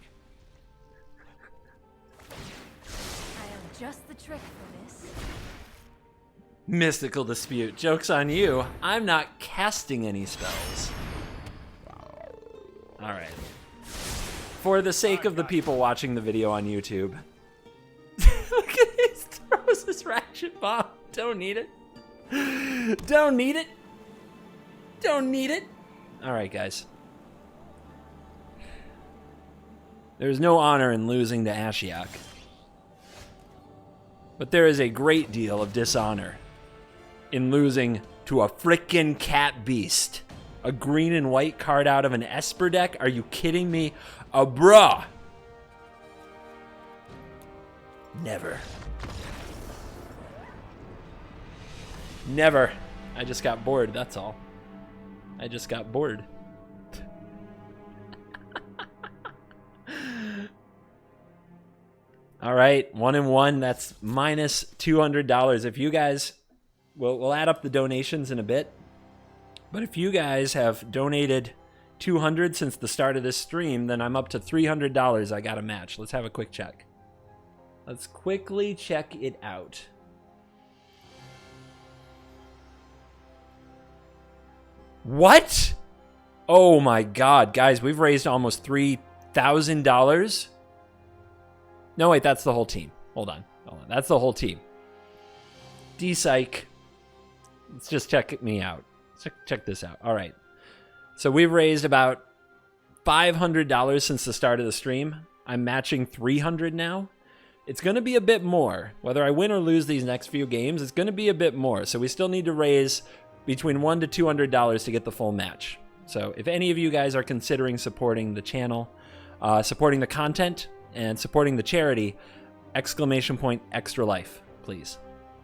I have just the trick for this. Mystical dispute. Joke's on you. I'm not casting any spells. Alright. For the sake of the people watching the video on YouTube. Look at this. Throws this ratchet bomb. Don't need it. Don't need it. Don't need it. Alright, guys. There's no honor in losing to Ashiok. But there is a great deal of dishonor in losing to a frickin' cat beast. A green and white card out of an Esper deck? Are you kidding me? Bruh. Never. Never. I just got bored, that's all. I just got bored. All right, 1-1. That's minus $200. If you guys, we'll add up the donations in a bit. But if you guys have donated $200 since the start of this stream, then I'm up to $300. I got a match. Let's have a quick check. Let's quickly check it out. What? Oh my God, guys, we've raised almost $3,000. No, wait, that's the whole team. Hold on. That's the whole team. D-Psych. Let's just check me out. Check this out. All right. So we've raised about $500 since the start of the stream. I'm matching $300 now. It's going to be a bit more. Whether I win or lose these next few games, it's going to be a bit more. So we still need to raise between $100 to $200 to get the full match. So if any of you guys are considering supporting the channel, supporting the content, and supporting the charity, ! Extra life, please.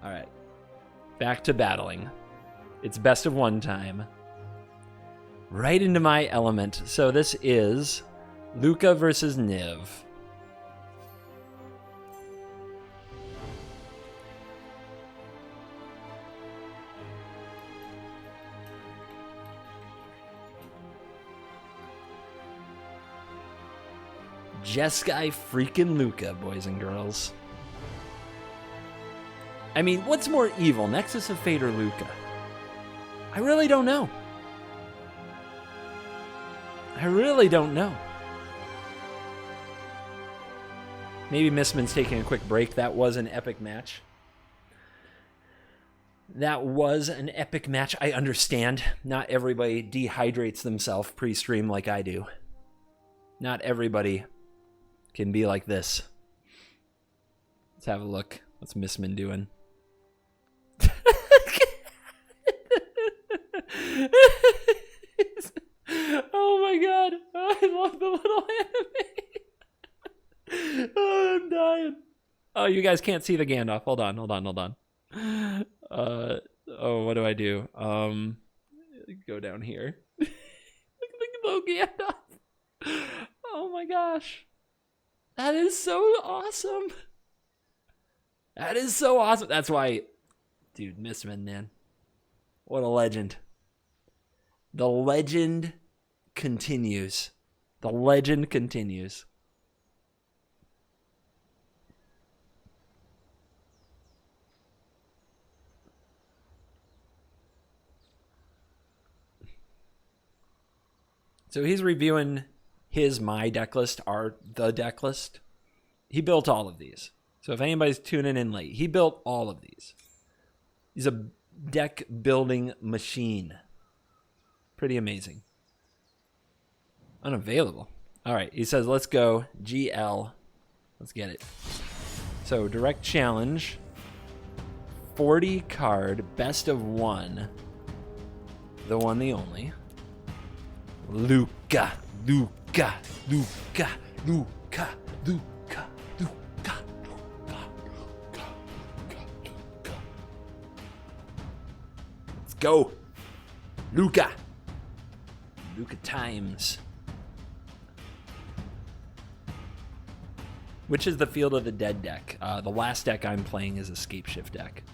All right. Back to battling. It's best of one time. Right into my element. So this is Luca versus Niv. Jeskai freaking Luca, boys and girls. I mean, what's more evil, Nexus of Fate or Luca? I really don't know. I really don't know. Maybe Missman's taking a quick break. That was an epic match. That was an epic match. I understand. Not everybody dehydrates themselves pre-stream like I do. Not everybody can be like this. Let's have a look. What's Missman doing? Oh my God. Oh, I love the little anime. Oh, I'm dying. Oh, you guys can't see the Gandalf. Hold on. Oh, what do I do? Go down here. Look at the little Gandalf. Oh my gosh. That is so awesome. That is so awesome. That's why, dude, Missman, man. What a legend. The legend continues. The legend continues. So he's reviewing my deck list, the deck list. He built all of these. So if anybody's tuning in late, he built all of these. He's a deck building machine. Pretty amazing. Unavailable. All right, he says, let's go. GL. Let's get it. So direct challenge. 40 card, best of one. The one, the only. Luca. Luca. Luca. Luca. Luca. Luca. Let's go. Luca. Luca times. Which is the Field of the Dead deck? The last deck I'm playing is Escape Shift deck.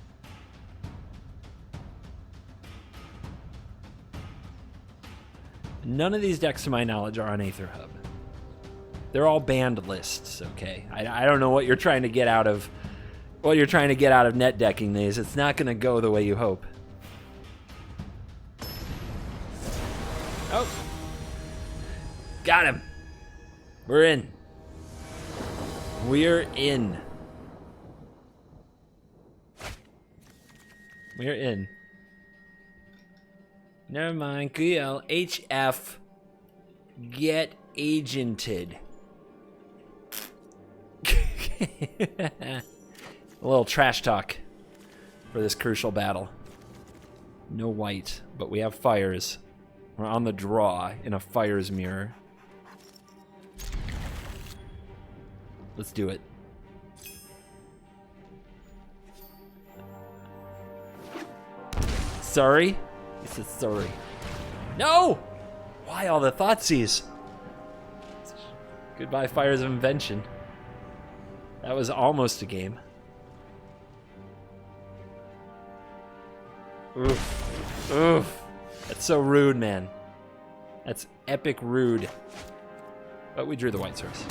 None of these decks, to my knowledge, are on Aether Hub. They're all banned lists, okay? I don't know what you're trying to get out of net decking these. It's not going to go the way you hope. Oh. Got him. We're in. We're in. We're in. Never mind. HF. Get agented. A little trash talk for this crucial battle. No white, but we have fires. We're on the draw in a fires mirror. Let's do it. Sorry? He said sorry. No! Why all the Thoughtseize? Goodbye, Fires of Invention. That was almost a game. Oof. Oof. That's so rude, man. That's epic rude. But we drew the white source.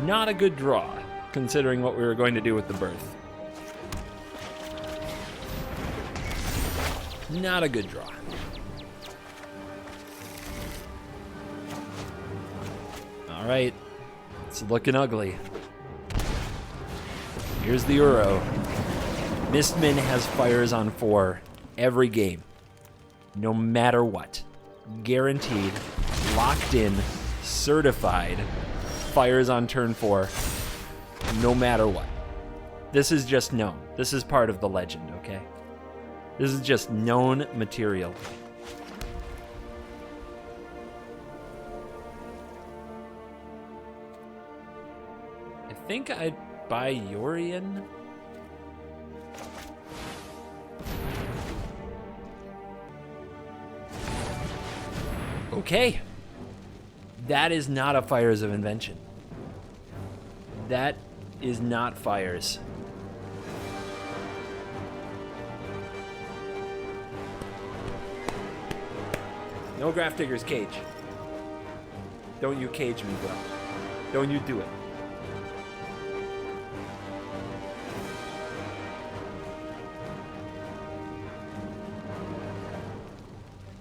Not a good draw, considering what we were going to do with the birth. Not a good draw. All right, it's looking ugly. Here's the Uro. Mistman has fires on 4 every game, no matter what. Guaranteed, locked in, certified. Fires on turn 4, no matter what. This is just known. This is part of the legend, okay? This is just known material. I think I'd buy Yorion. Okay. That is not a Fires of Invention. That is not Fires. No Grafdigger's Cage. Don't you cage me, bro. Don't you do it.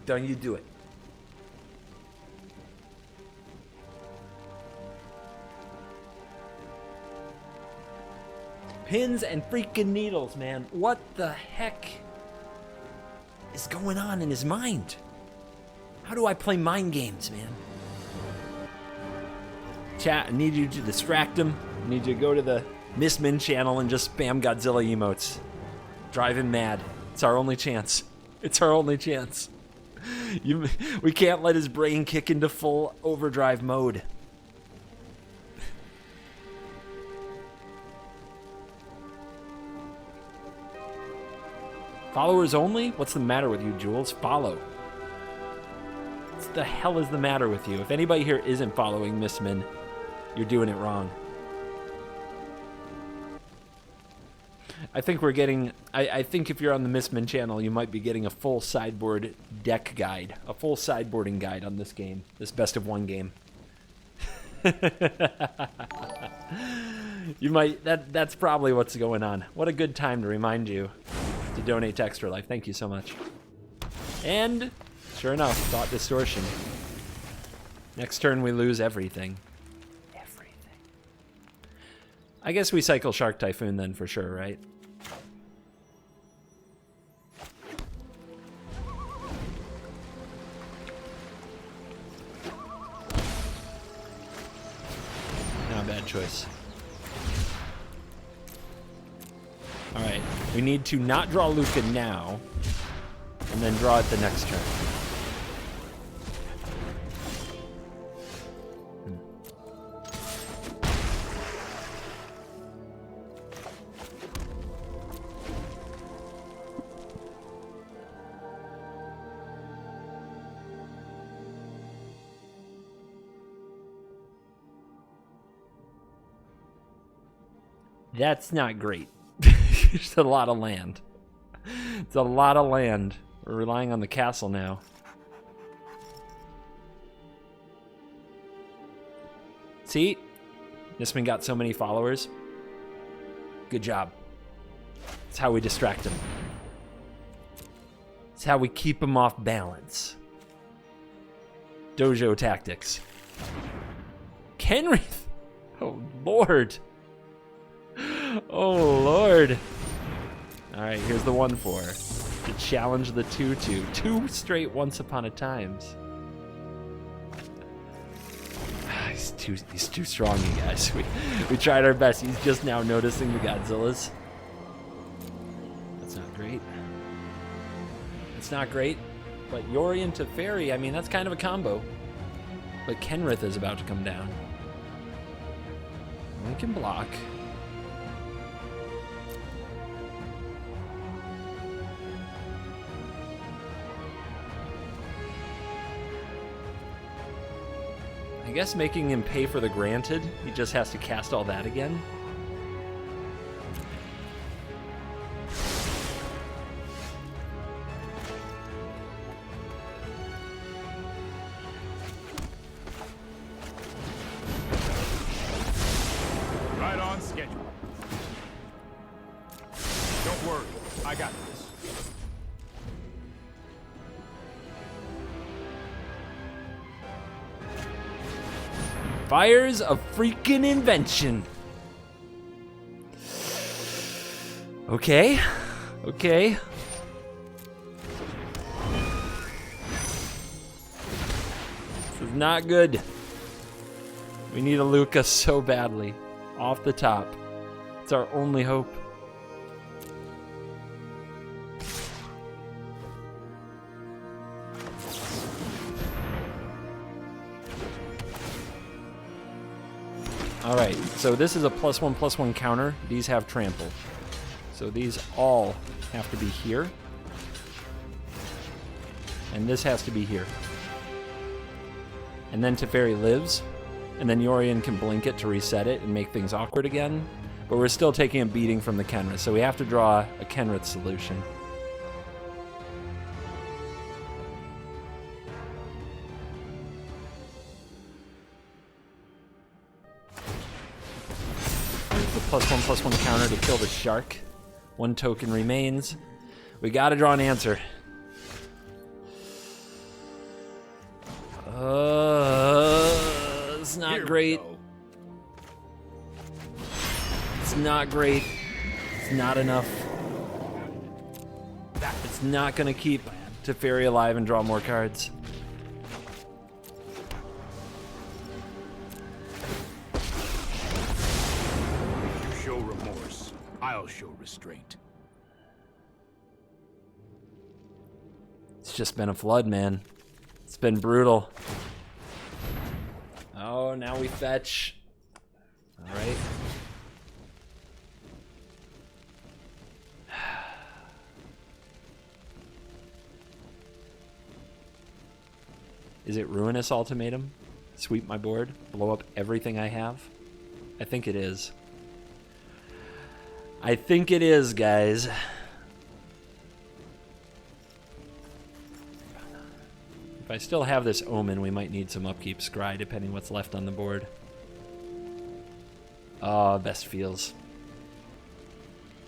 Don't you do it. Pins and freaking needles, man. What the heck is going on in his mind? How do I play mind games, man? Chat, I need you to distract him. I need you to go to the Mistman channel and just spam Godzilla emotes. Drive him mad. It's our only chance. It's our only chance. We can't let his brain kick into full overdrive mode. Followers only? What's the matter with you, Jules? Follow. What the hell is the matter with you? If anybody here isn't following Mistman, you're doing it wrong. I think we're getting... I think if you're on the Mistman channel, you might be getting a full sideboard deck guide. A full sideboarding guide on this game. This best of one game. You might, that's probably what's going on. What a good time to remind you to donate to Extra Life. Thank you so much. And sure enough, thought distortion. Next turn we lose everything. Everything. I guess we cycle Shark Typhoon then for sure, right? Not a bad choice. Alright, we need to not draw Luca now, and then draw it the next turn. That's not great. It's a lot of land. It's a lot of land. We're relying on the castle now. See? This one got so many followers. Good job. It's how we distract him. It's how we keep him off balance. Dojo tactics. Kenrith! Oh, Lord. Oh, Lord. Alright, here's the 1-4. To challenge the 2-2. 2 straight Once Upon a Times. He's too strong, you guys. We tried our best. He's just now noticing the Godzillas. That's not great. It's not great. But Yori and Teferi, I mean, that's kind of a combo. But Kenrith is about to come down. We can block. I guess making him pay for the granted, he just has to cast all that again. Right on schedule. Don't worry, I got this. Fires of freaking invention. Okay. Okay. This is not good. We need a Luca so badly. Off the top. It's our only hope. Alright, so this is a +1/+1 counter. These have trample. So these all have to be here. And this has to be here. And then Teferi lives. And then Yorion can blink it to reset it and make things awkward again. But we're still taking a beating from the Kenrith, so we have to draw a Kenrith solution. +1/+1 counter to kill the shark. 1 token remains. We gotta draw an answer. It's not great. It's not great. It's not enough. It's not gonna keep Teferi alive and draw more cards. I'll show restraint. It's just been a flood, man. It's been brutal. Oh, now we fetch. All right. Is it Ruinous Ultimatum? Sweep my board? Blow up everything I have? I think it is. I think it is, guys. If I still have this Omen, we might need some upkeep scry, depending what's left on the board. Oh, best feels.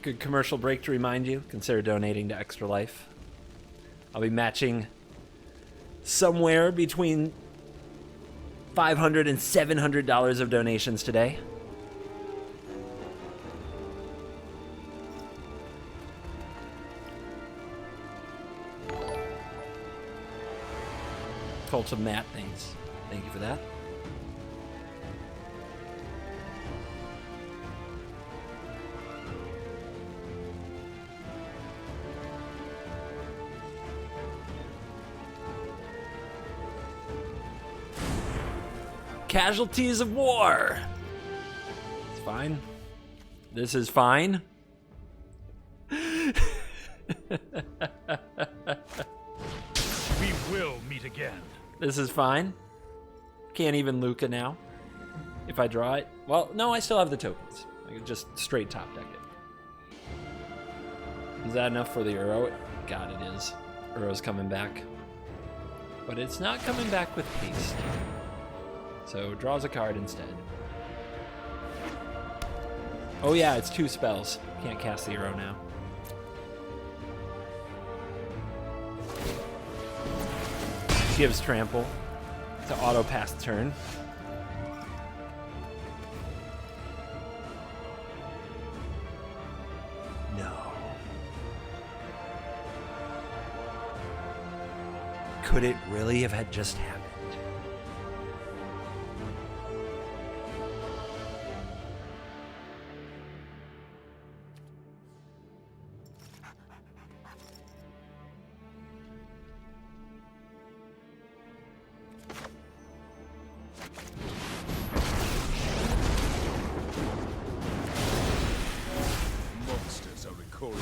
Good commercial break to remind you, consider donating to Extra Life. I'll be matching somewhere between $500 and $700 of donations today. Cult of Matt, thanks. Thank you for that. Casualties of war. It's fine. This is fine. We will meet again. This is fine. Can't even Luca now. If I draw it. Well, no, I still have the tokens. I can just straight top deck it. Is that enough for the Uro? God, it is. Uro's coming back. But it's not coming back with haste. So draws a card instead. Oh yeah, it's 2 spells. Can't cast the Uro now. Gives trample to auto pass turn. No. Could it really have had just happened? Monsters are recorded.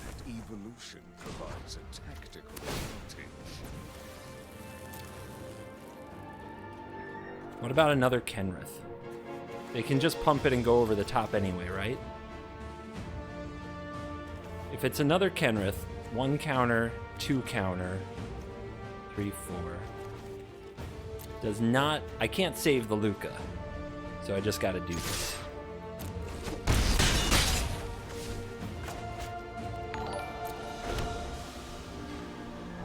That evolution provides a tactical advantage. What about another Kenrith? They can just pump it and go over the top anyway, right? If it's another Kenrith, 1 counter, 2 counter, 3, 4. Does not... I can't save the Luca. So I just gotta do this.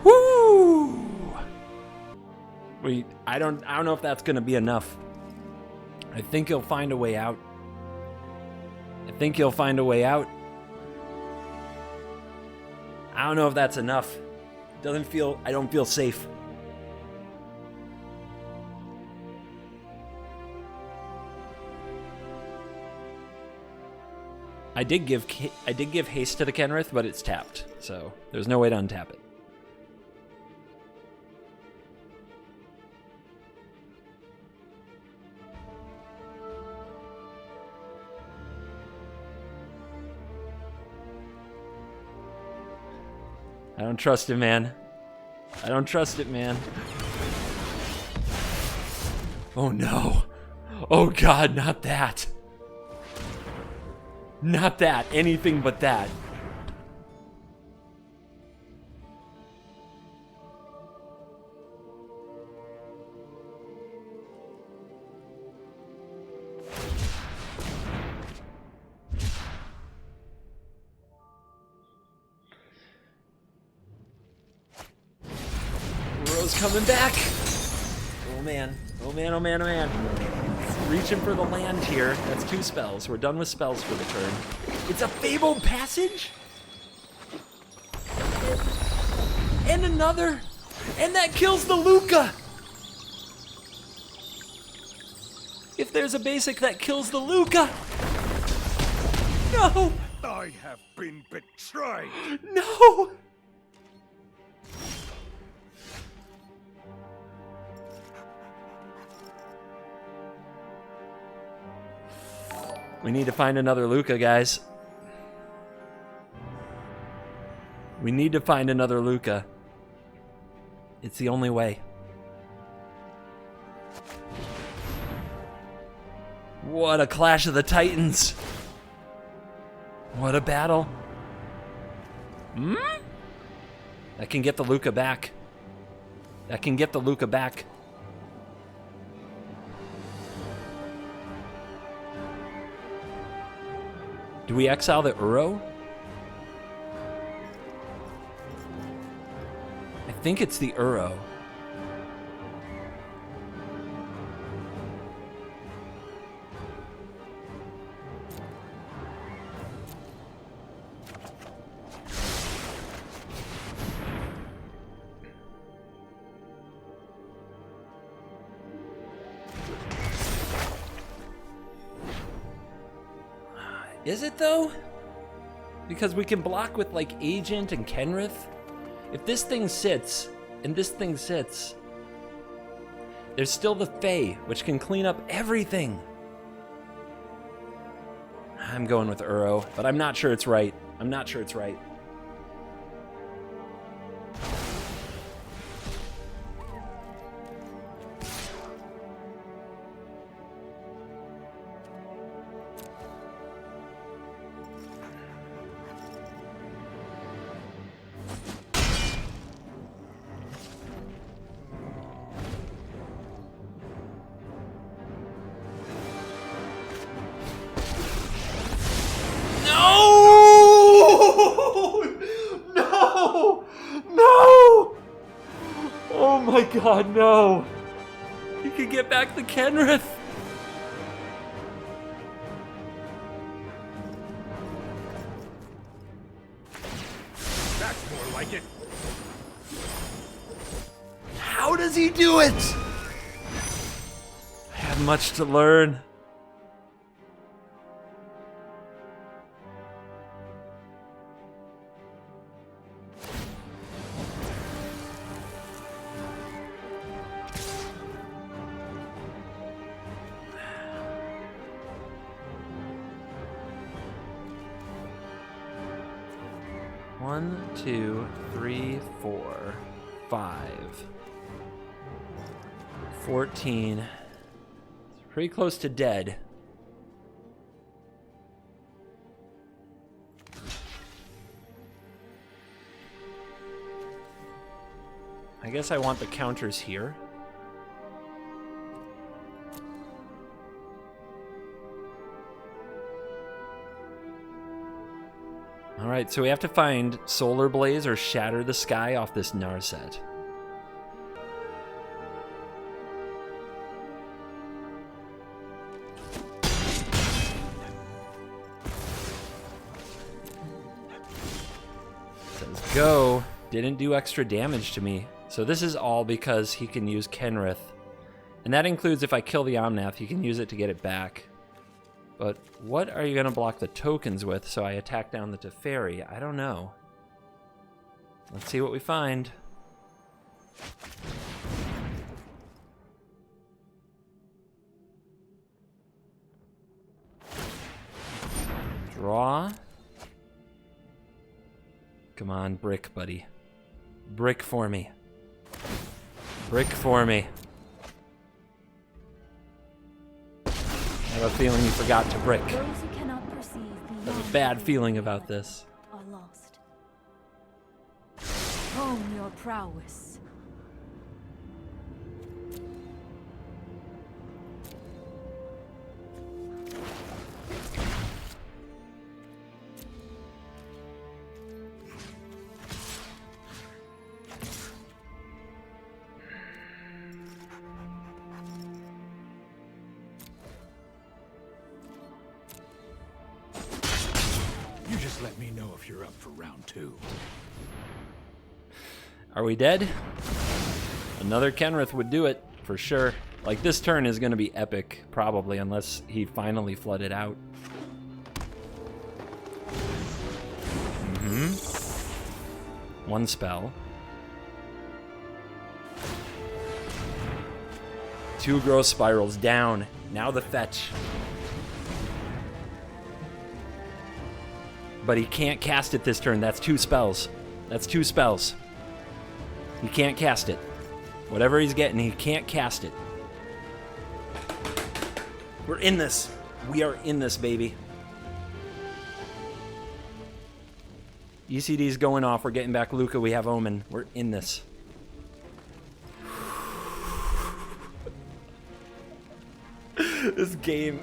Woo! Wait, I don't know if that's gonna be enough. I think he'll find a way out. I think he'll find a way out. I don't know if that's enough. I don't feel safe. I did give haste to the Kenrith, but it's tapped, so there's no way to untap it. I don't trust it, man. I don't trust it, man. Oh no. Oh God, not that. Not that. Anything but that. Rose coming back. Oh man. Oh man, oh man, oh man. Reaching for the land here. That's 2 spells. We're done with spells for the turn. It's a Fabled Passage? And another. And that kills the Luca. If there's a basic that kills the Luca. No. I have been betrayed. No. We need to find another Luca, guys. We need to find another Luca. It's the only way. What a clash of the Titans. What a battle. That can get the Luca back. That can get the Luca back. we exile the Uro? I think it's the Uro. Is it though? Because we can block with like Agent and Kenrith. If this thing sits and this thing sits, there's still the Fae, which can clean up everything. I'm going with Uro, but I'm not sure it's right. I'm not sure it's right. God, no! He could get back the Kenrith! That's more like it. How does he do it? I have much to learn. One, 2, 3, 4, 5. 14. It's pretty close to dead. I guess I want the counters here. Alright, so we have to find Solar Blaze or Shatter the Sky off this Narset. Says go. Didn't do extra damage to me. So this is all because he can use Kenrith. And that includes if I kill the Omnath, he can use it to get it back. But what are you going to block the tokens with so I attack down the Teferi? I don't know. Let's see what we find. Draw. Come on, brick, buddy. Brick for me. Brick for me. I have a feeling you forgot to brick. Those who cannot perceive I have a bad feeling about this. are lost. Hone your prowess. You just let me know if you're up for round 2. Are we dead? Another Kenrith would do it, for sure. Like, this turn is going to be epic, probably, unless he finally flooded out. One spell. 2 growth spirals down. Now the fetch. But he can't cast it this turn. That's 2 spells. That's 2 spells. He can't cast it. Whatever he's getting, he can't cast it. We're in this. We are in this, baby. ECD's going off. We're getting back Luca. We have Omen. We're in this. This game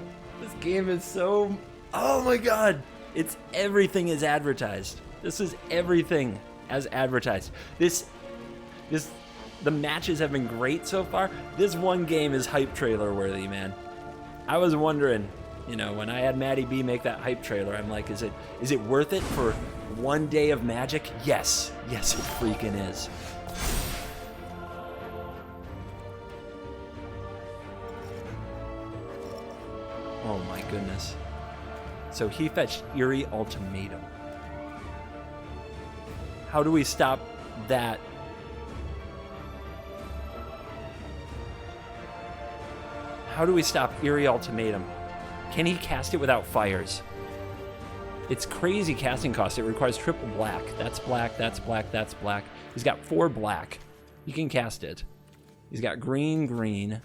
is so... Oh my god. It's everything as advertised. This is everything as advertised. The matches have been great so far. This one game is hype trailer worthy, man. I was wondering, you know, when I had Maddie B make that hype trailer, I'm like, is it worth it for one day of Magic? Yes. Yes, it freaking is. Oh my goodness. So he fetched Eerie Ultimatum. How do we stop that? How do we stop Eerie Ultimatum? Can he cast it without fires? It's crazy casting cost. It requires triple black. That's black, that's black, that's black. He's got 4 black. He can cast it. He's got green, green,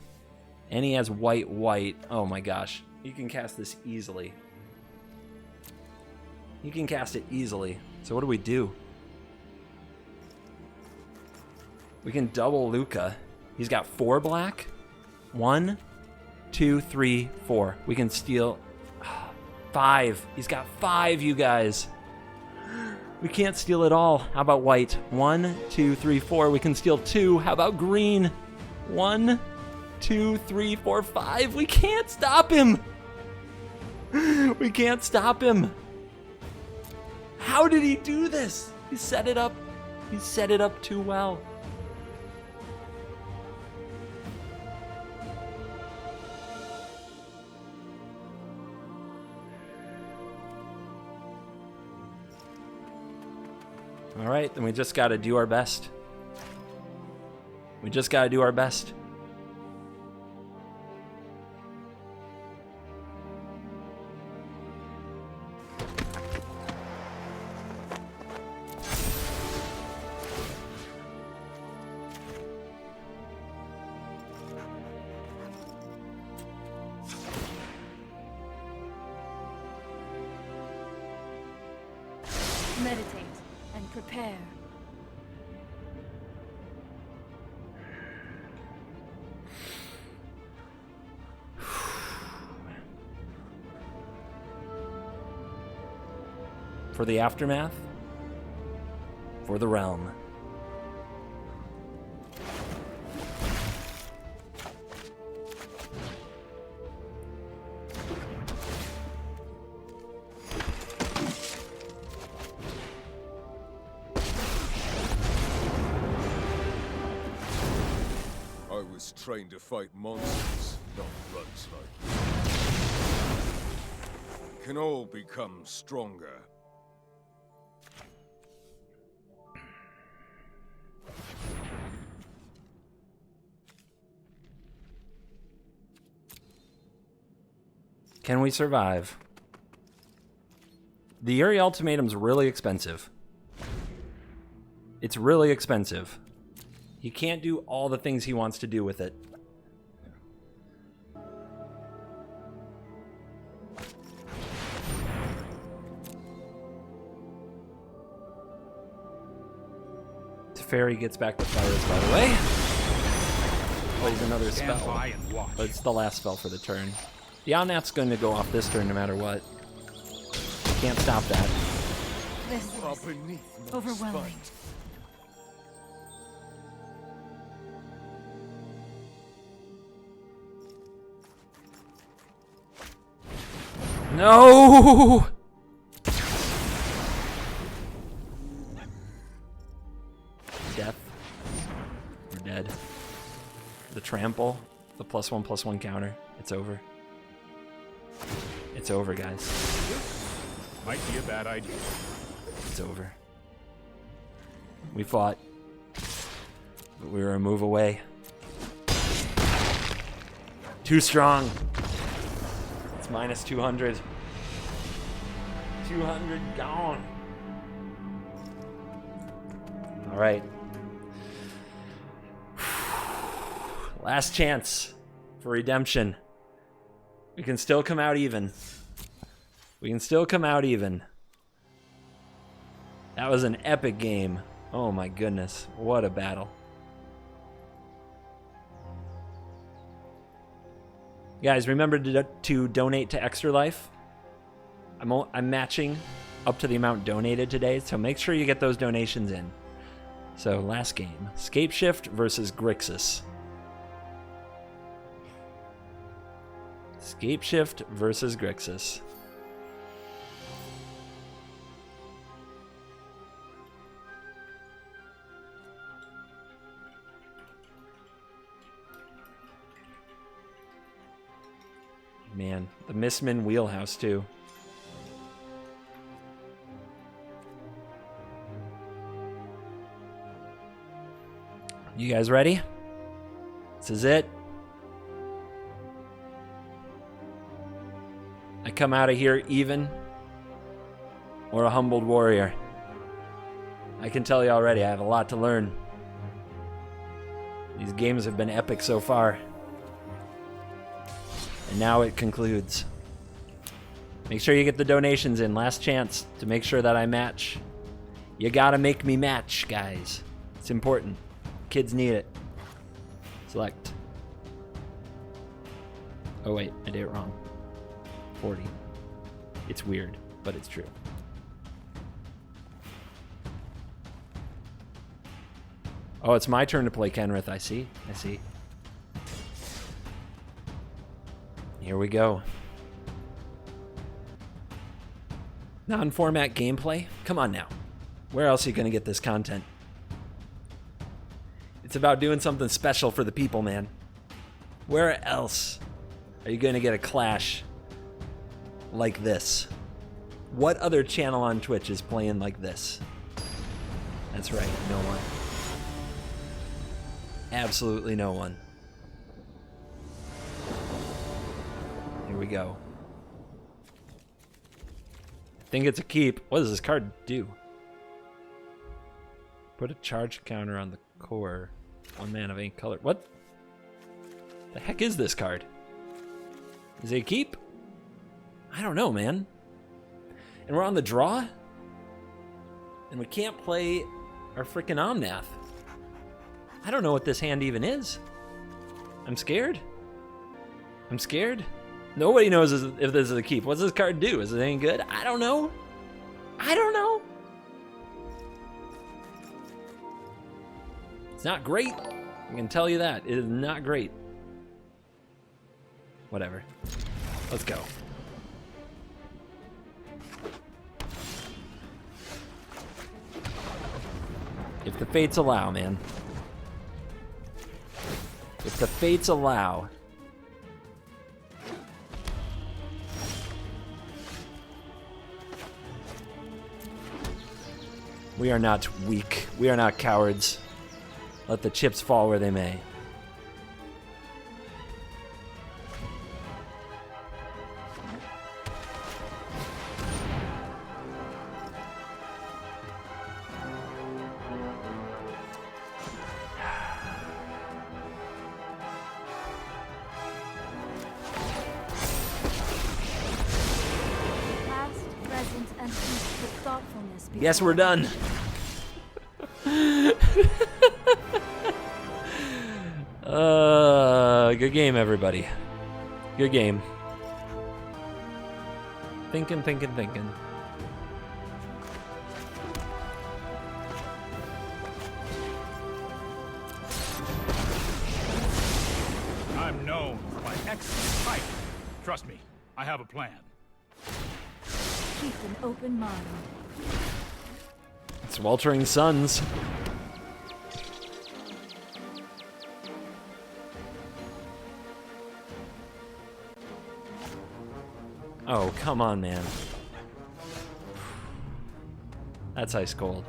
and he has white, white. Oh my gosh. He can cast this easily. He can cast it easily. So what do? We can double Luca. He's got 4 black. 1, 2, 3, 4. We can steal 5. He's got 5, you guys. We can't steal it all. How about white? 1, 2, 3, 4. We can steal 2. How about green? 1, 2, 3, 4, 5. We can't stop him. We can't stop him. How did he do this? He set it up. He set it up too well. All right, then we just got to do our best. We just got to do our best. Meditate and prepare. For the aftermath, for the realm. I was trained to fight monsters, not runs like you. Can all become stronger. Can we survive? The Eerie Ultimatum's really expensive. It's really expensive. He can't do all the things he wants to do with it. Teferi gets back to fires, by the way. Plays another Stand spell. by and watch. But it's the last spell for the turn. The Outnap's going to go off this turn no matter what. Can't stop that. This is overwhelming. No! Death. We're dead. The trample. The +1/+1 counter. It's over. It's over, guys. Might be a bad idea. It's over. We fought. But we were a move away. Too strong. It's -200. 200 gone. All right. Last chance for redemption. We can still come out even. We can still come out even. That was an epic game. Oh my goodness. What a battle. Guys, remember to donate to Extra Life. I'm matching up to the amount donated today, so make sure you get those donations in. So last game, Scapeshift versus Grixis. Scapeshift versus Grixis. Man, the Missman wheelhouse too. You guys ready? This is it. I come out of here even or a humbled warrior. I can tell you already, I have a lot to learn. These games have been epic so far. And now it concludes. Make sure you get the donations in. Last chance to make sure that I match. You gotta make me match, guys. It's important. Kids need it. Select. Oh wait, I did it wrong. 40. It's weird, but it's true. Oh, it's my turn to play Kenrith. I see. Here we go. Non-format gameplay? Come on now. Where else are you going to get this content? It's about doing something special for the people, man. Where else are you going to get a clash like this? What other channel on Twitch is playing like this? That's right, no one. Absolutely no one. Here we go. I think it's a keep. What does this card do? Put a charge counter on the core. 1 mana of any color. What the heck is this card? Is it a keep? I don't know, man. And we're on the draw? And we can't play our freaking Omnath. I don't know what this hand even is. I'm scared. Nobody knows if this is a keep. What's this card do? Is it any good? I don't know. It's not great. I can tell you that. It is not great. Whatever. Let's go. If the fates allow, man. If the fates allow. We are not weak. We are not cowards. Let the chips fall where they may. Past, present, and future with thoughtfulness. Yes, we're done. Good game, everybody. Good game. Thinking. I'm known for my excellent fight. Trust me, I have a plan. Keep an open mind. It's Weltering Suns. Oh, come on, man. That's ice cold.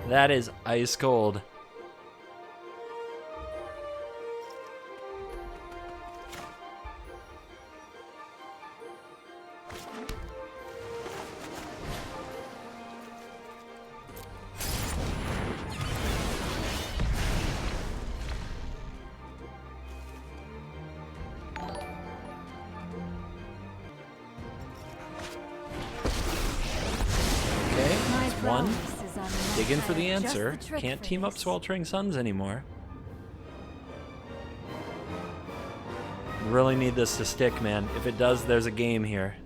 That is ice cold. One, digging for the answer. Can't team up Sweltering Suns anymore. Really need this to stick, man. If it does, there's a game here.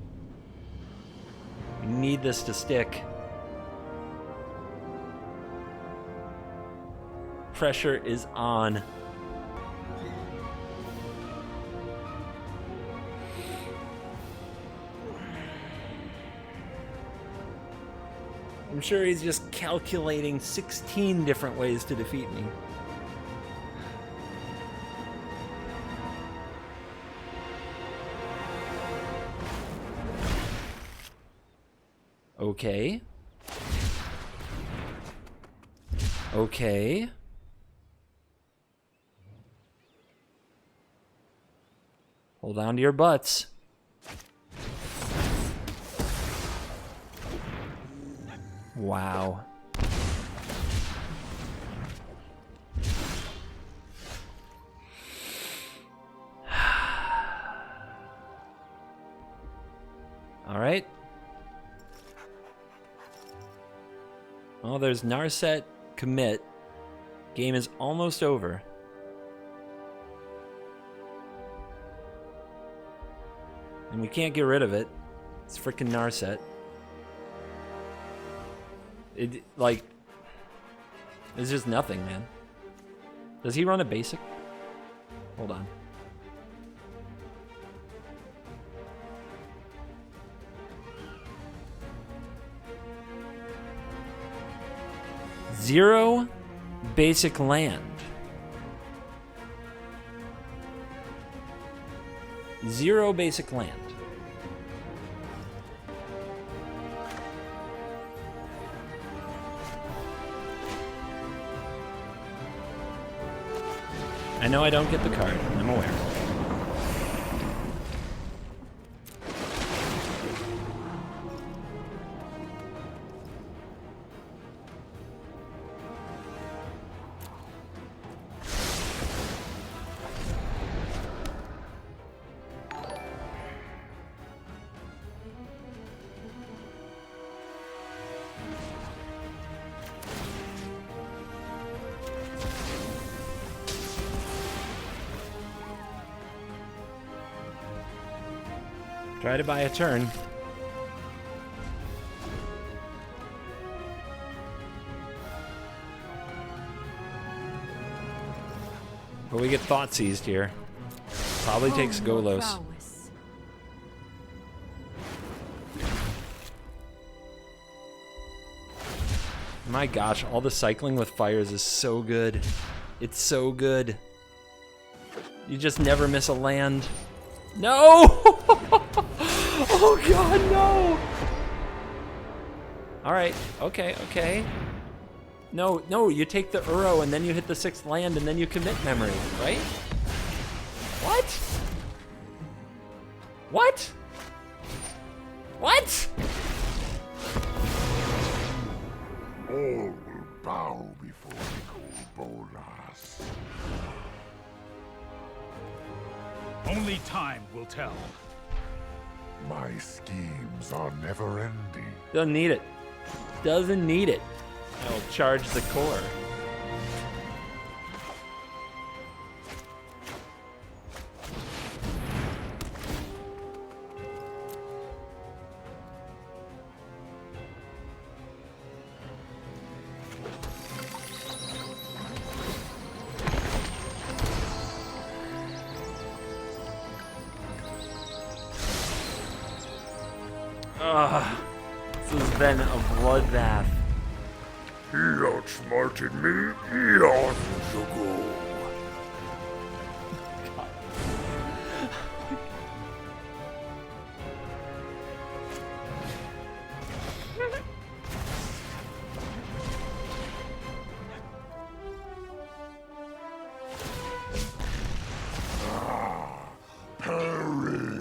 We need this to stick. Pressure is on. I'm sure he's just calculating 16 different ways to defeat me. Okay. Okay. Hold on to your butts. Wow. All right. Oh, there's Narset commit. Game is almost over. And we can't get rid of it. It's freaking Narset. It, like, it's just nothing, man. Does he run a basic? Hold on. Zero basic land. Zero basic land. I know I don't get the card. I'm aware. Try to buy a turn. But we get thought seized here. Probably takes Golos. My gosh, all the cycling with fires is so good. It's so good. You just never miss a land. No! Oh god, no! Alright, okay, okay. No, no, you take the Uro and then you hit the 6th land and then you commit memory, right? What? What? What? All will bow before Nicol Bolas. Only time will tell. My schemes are never-ending. Doesn't need it. Doesn't need it. I'll charge the core. This has been a bloodbath. He outsmarted me eons ago. Perish.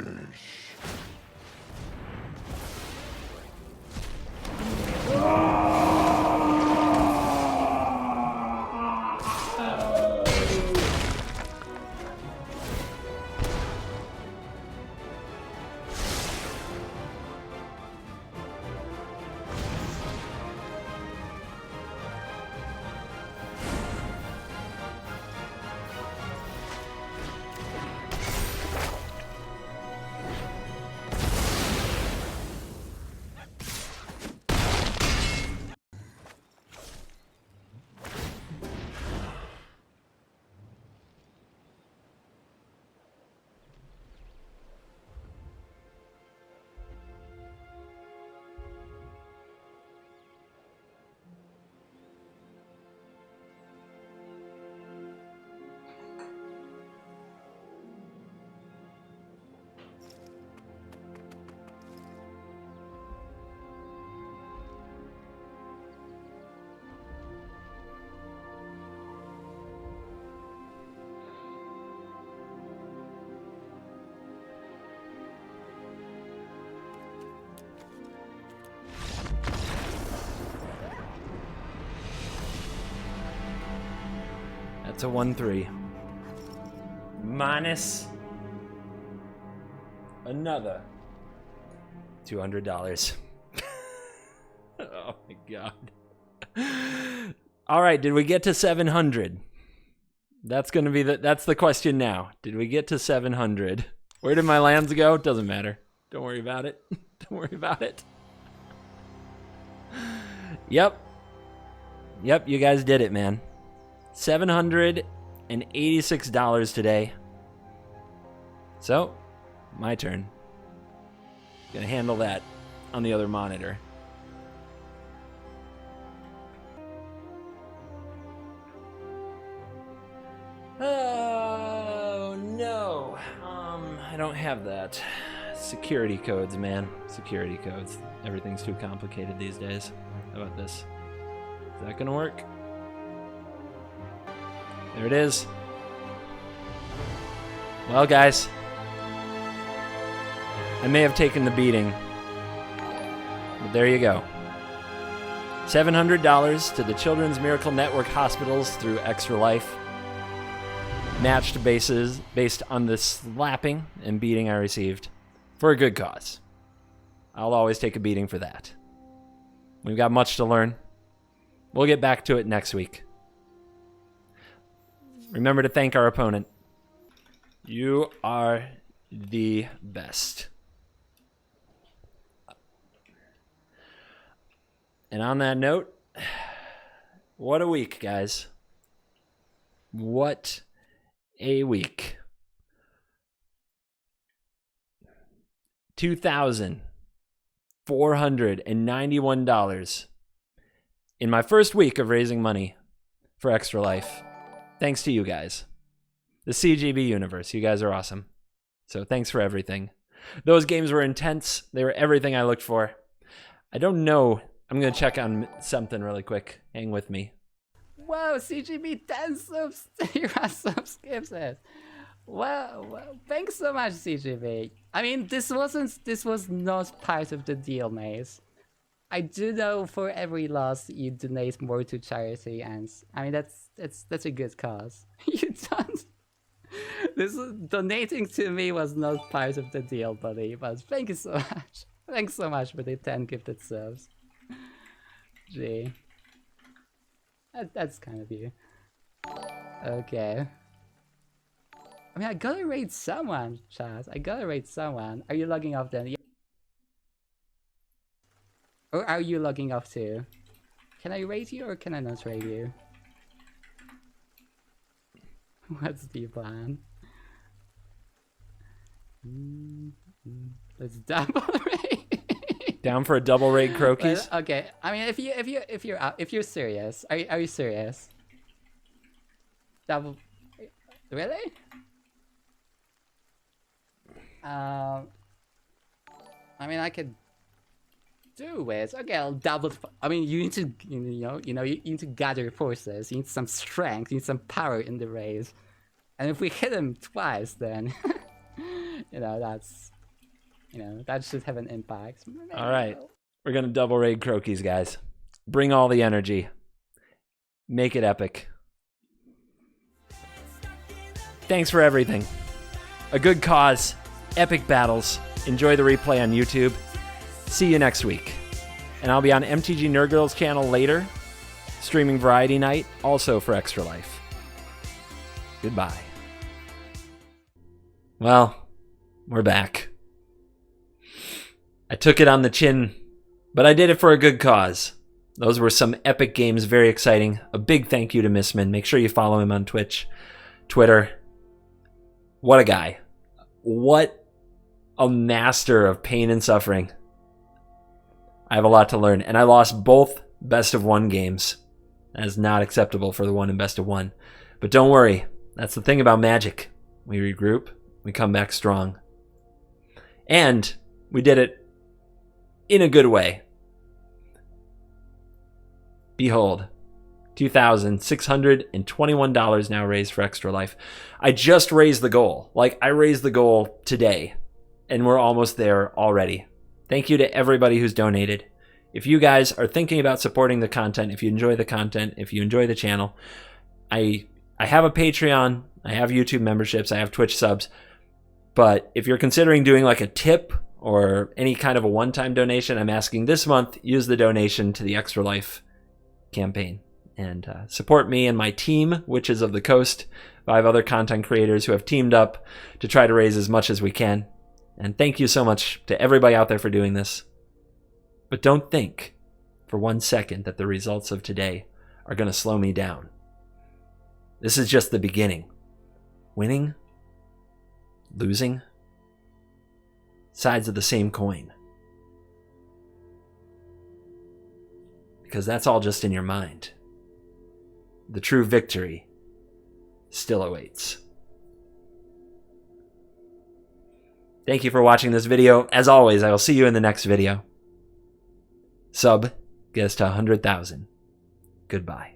It's a 1-3. Minus another $200. Oh my god. All right, did we get to 700? That's going to be that's the question now. Did we get to 700? Where did my lands go? Doesn't matter. Don't worry about it. Don't worry about it. Yep. Yep, you guys did it, man. $786 today. So, my turn. Gonna handle that on the other monitor. Oh, no. I don't have that. Security codes, man. Security codes. Everything's too complicated these days. How about this? Is that gonna work? There it is. Well, guys, I may have taken the beating, but there you go. $700 to the Children's Miracle Network hospitals through Extra Life. Matched bases based on the slapping and beating I received for a good cause. I'll always take a beating for that. We've got much to learn. We'll get back to it next week. Remember to thank our opponent. You are the best. And on that note, what a week, guys. What a week. $2,491 in my first week of raising money for Extra Life. Thanks to you guys. The CGB universe. You guys are awesome. So thanks for everything. Those games were intense. They were everything I looked for. I don't know. I'm going to check on something really quick. Hang with me. Whoa, CGB 10 subs. You have subscriptions. Well, thanks so much, CGB. I mean, this was not part of the deal, Maze. I do know for every loss you donate more to charity, and I mean that's a good cause. You don't. Donating to me was not part of the deal, buddy. But thank you so much. Thanks so much for the 10 gifted subs. Gee, that's kind of you. Okay. I mean, I gotta rate someone, chat. I gotta rate someone. Are you logging off then? Or are you logging off too? Can I rate you or can I not rate you? What's the plan? Let's double rate. Down for a double raid, Crokies? Well, okay. I mean, if you're serious, are you serious? Double. Really? I mean, I could do it. Okay, I'll double. I mean, you need to, you need to gather forces. You need some strength. You need some power in the race. And if we hit him twice, then that should have an impact. All right, we're gonna double raid Crokies, guys. Bring all the energy. Make it epic. Thanks for everything. A good cause. Epic battles. Enjoy the replay on YouTube. See you next week. And I'll be on MTG Nerd Girl's channel later, streaming Variety Night, also for Extra Life. Goodbye. Well, we're back. I took it on the chin, but I did it for a good cause. Those were some epic games, very exciting. A big thank you to Missman. Make sure you follow him on Twitch, Twitter. What a guy. What a master of pain and suffering. I have a lot to learn, and I lost both best of one games. That is not acceptable for the one in best of one. But don't worry, that's the thing about Magic. We regroup, we come back strong. And we did it in a good way. Behold, $2,621 now raised for Extra Life. I just raised the goal. I raised the goal today, and we're almost there already. Thank you to everybody who's donated. If you guys are thinking about supporting the content, if you enjoy the content, if you enjoy the channel, I I have a Patreon, I have YouTube memberships, I have Twitch subs, but if you're considering doing like a tip or any kind of a one-time donation, I'm asking this month, use the donation to the Extra Life campaign and support me and my team, Witches of the Coast, 5 other content creators who have teamed up to try to raise as much as we can. And thank you so much to everybody out there for doing this. But don't think for 1 second that the results of today are going to slow me down. This is just the beginning. Winning, losing, sides of the same coin. Because that's all just in your mind. The true victory still awaits. Thank you for watching this video. As always, I will see you in the next video. Sub, get us to 100,000. Goodbye.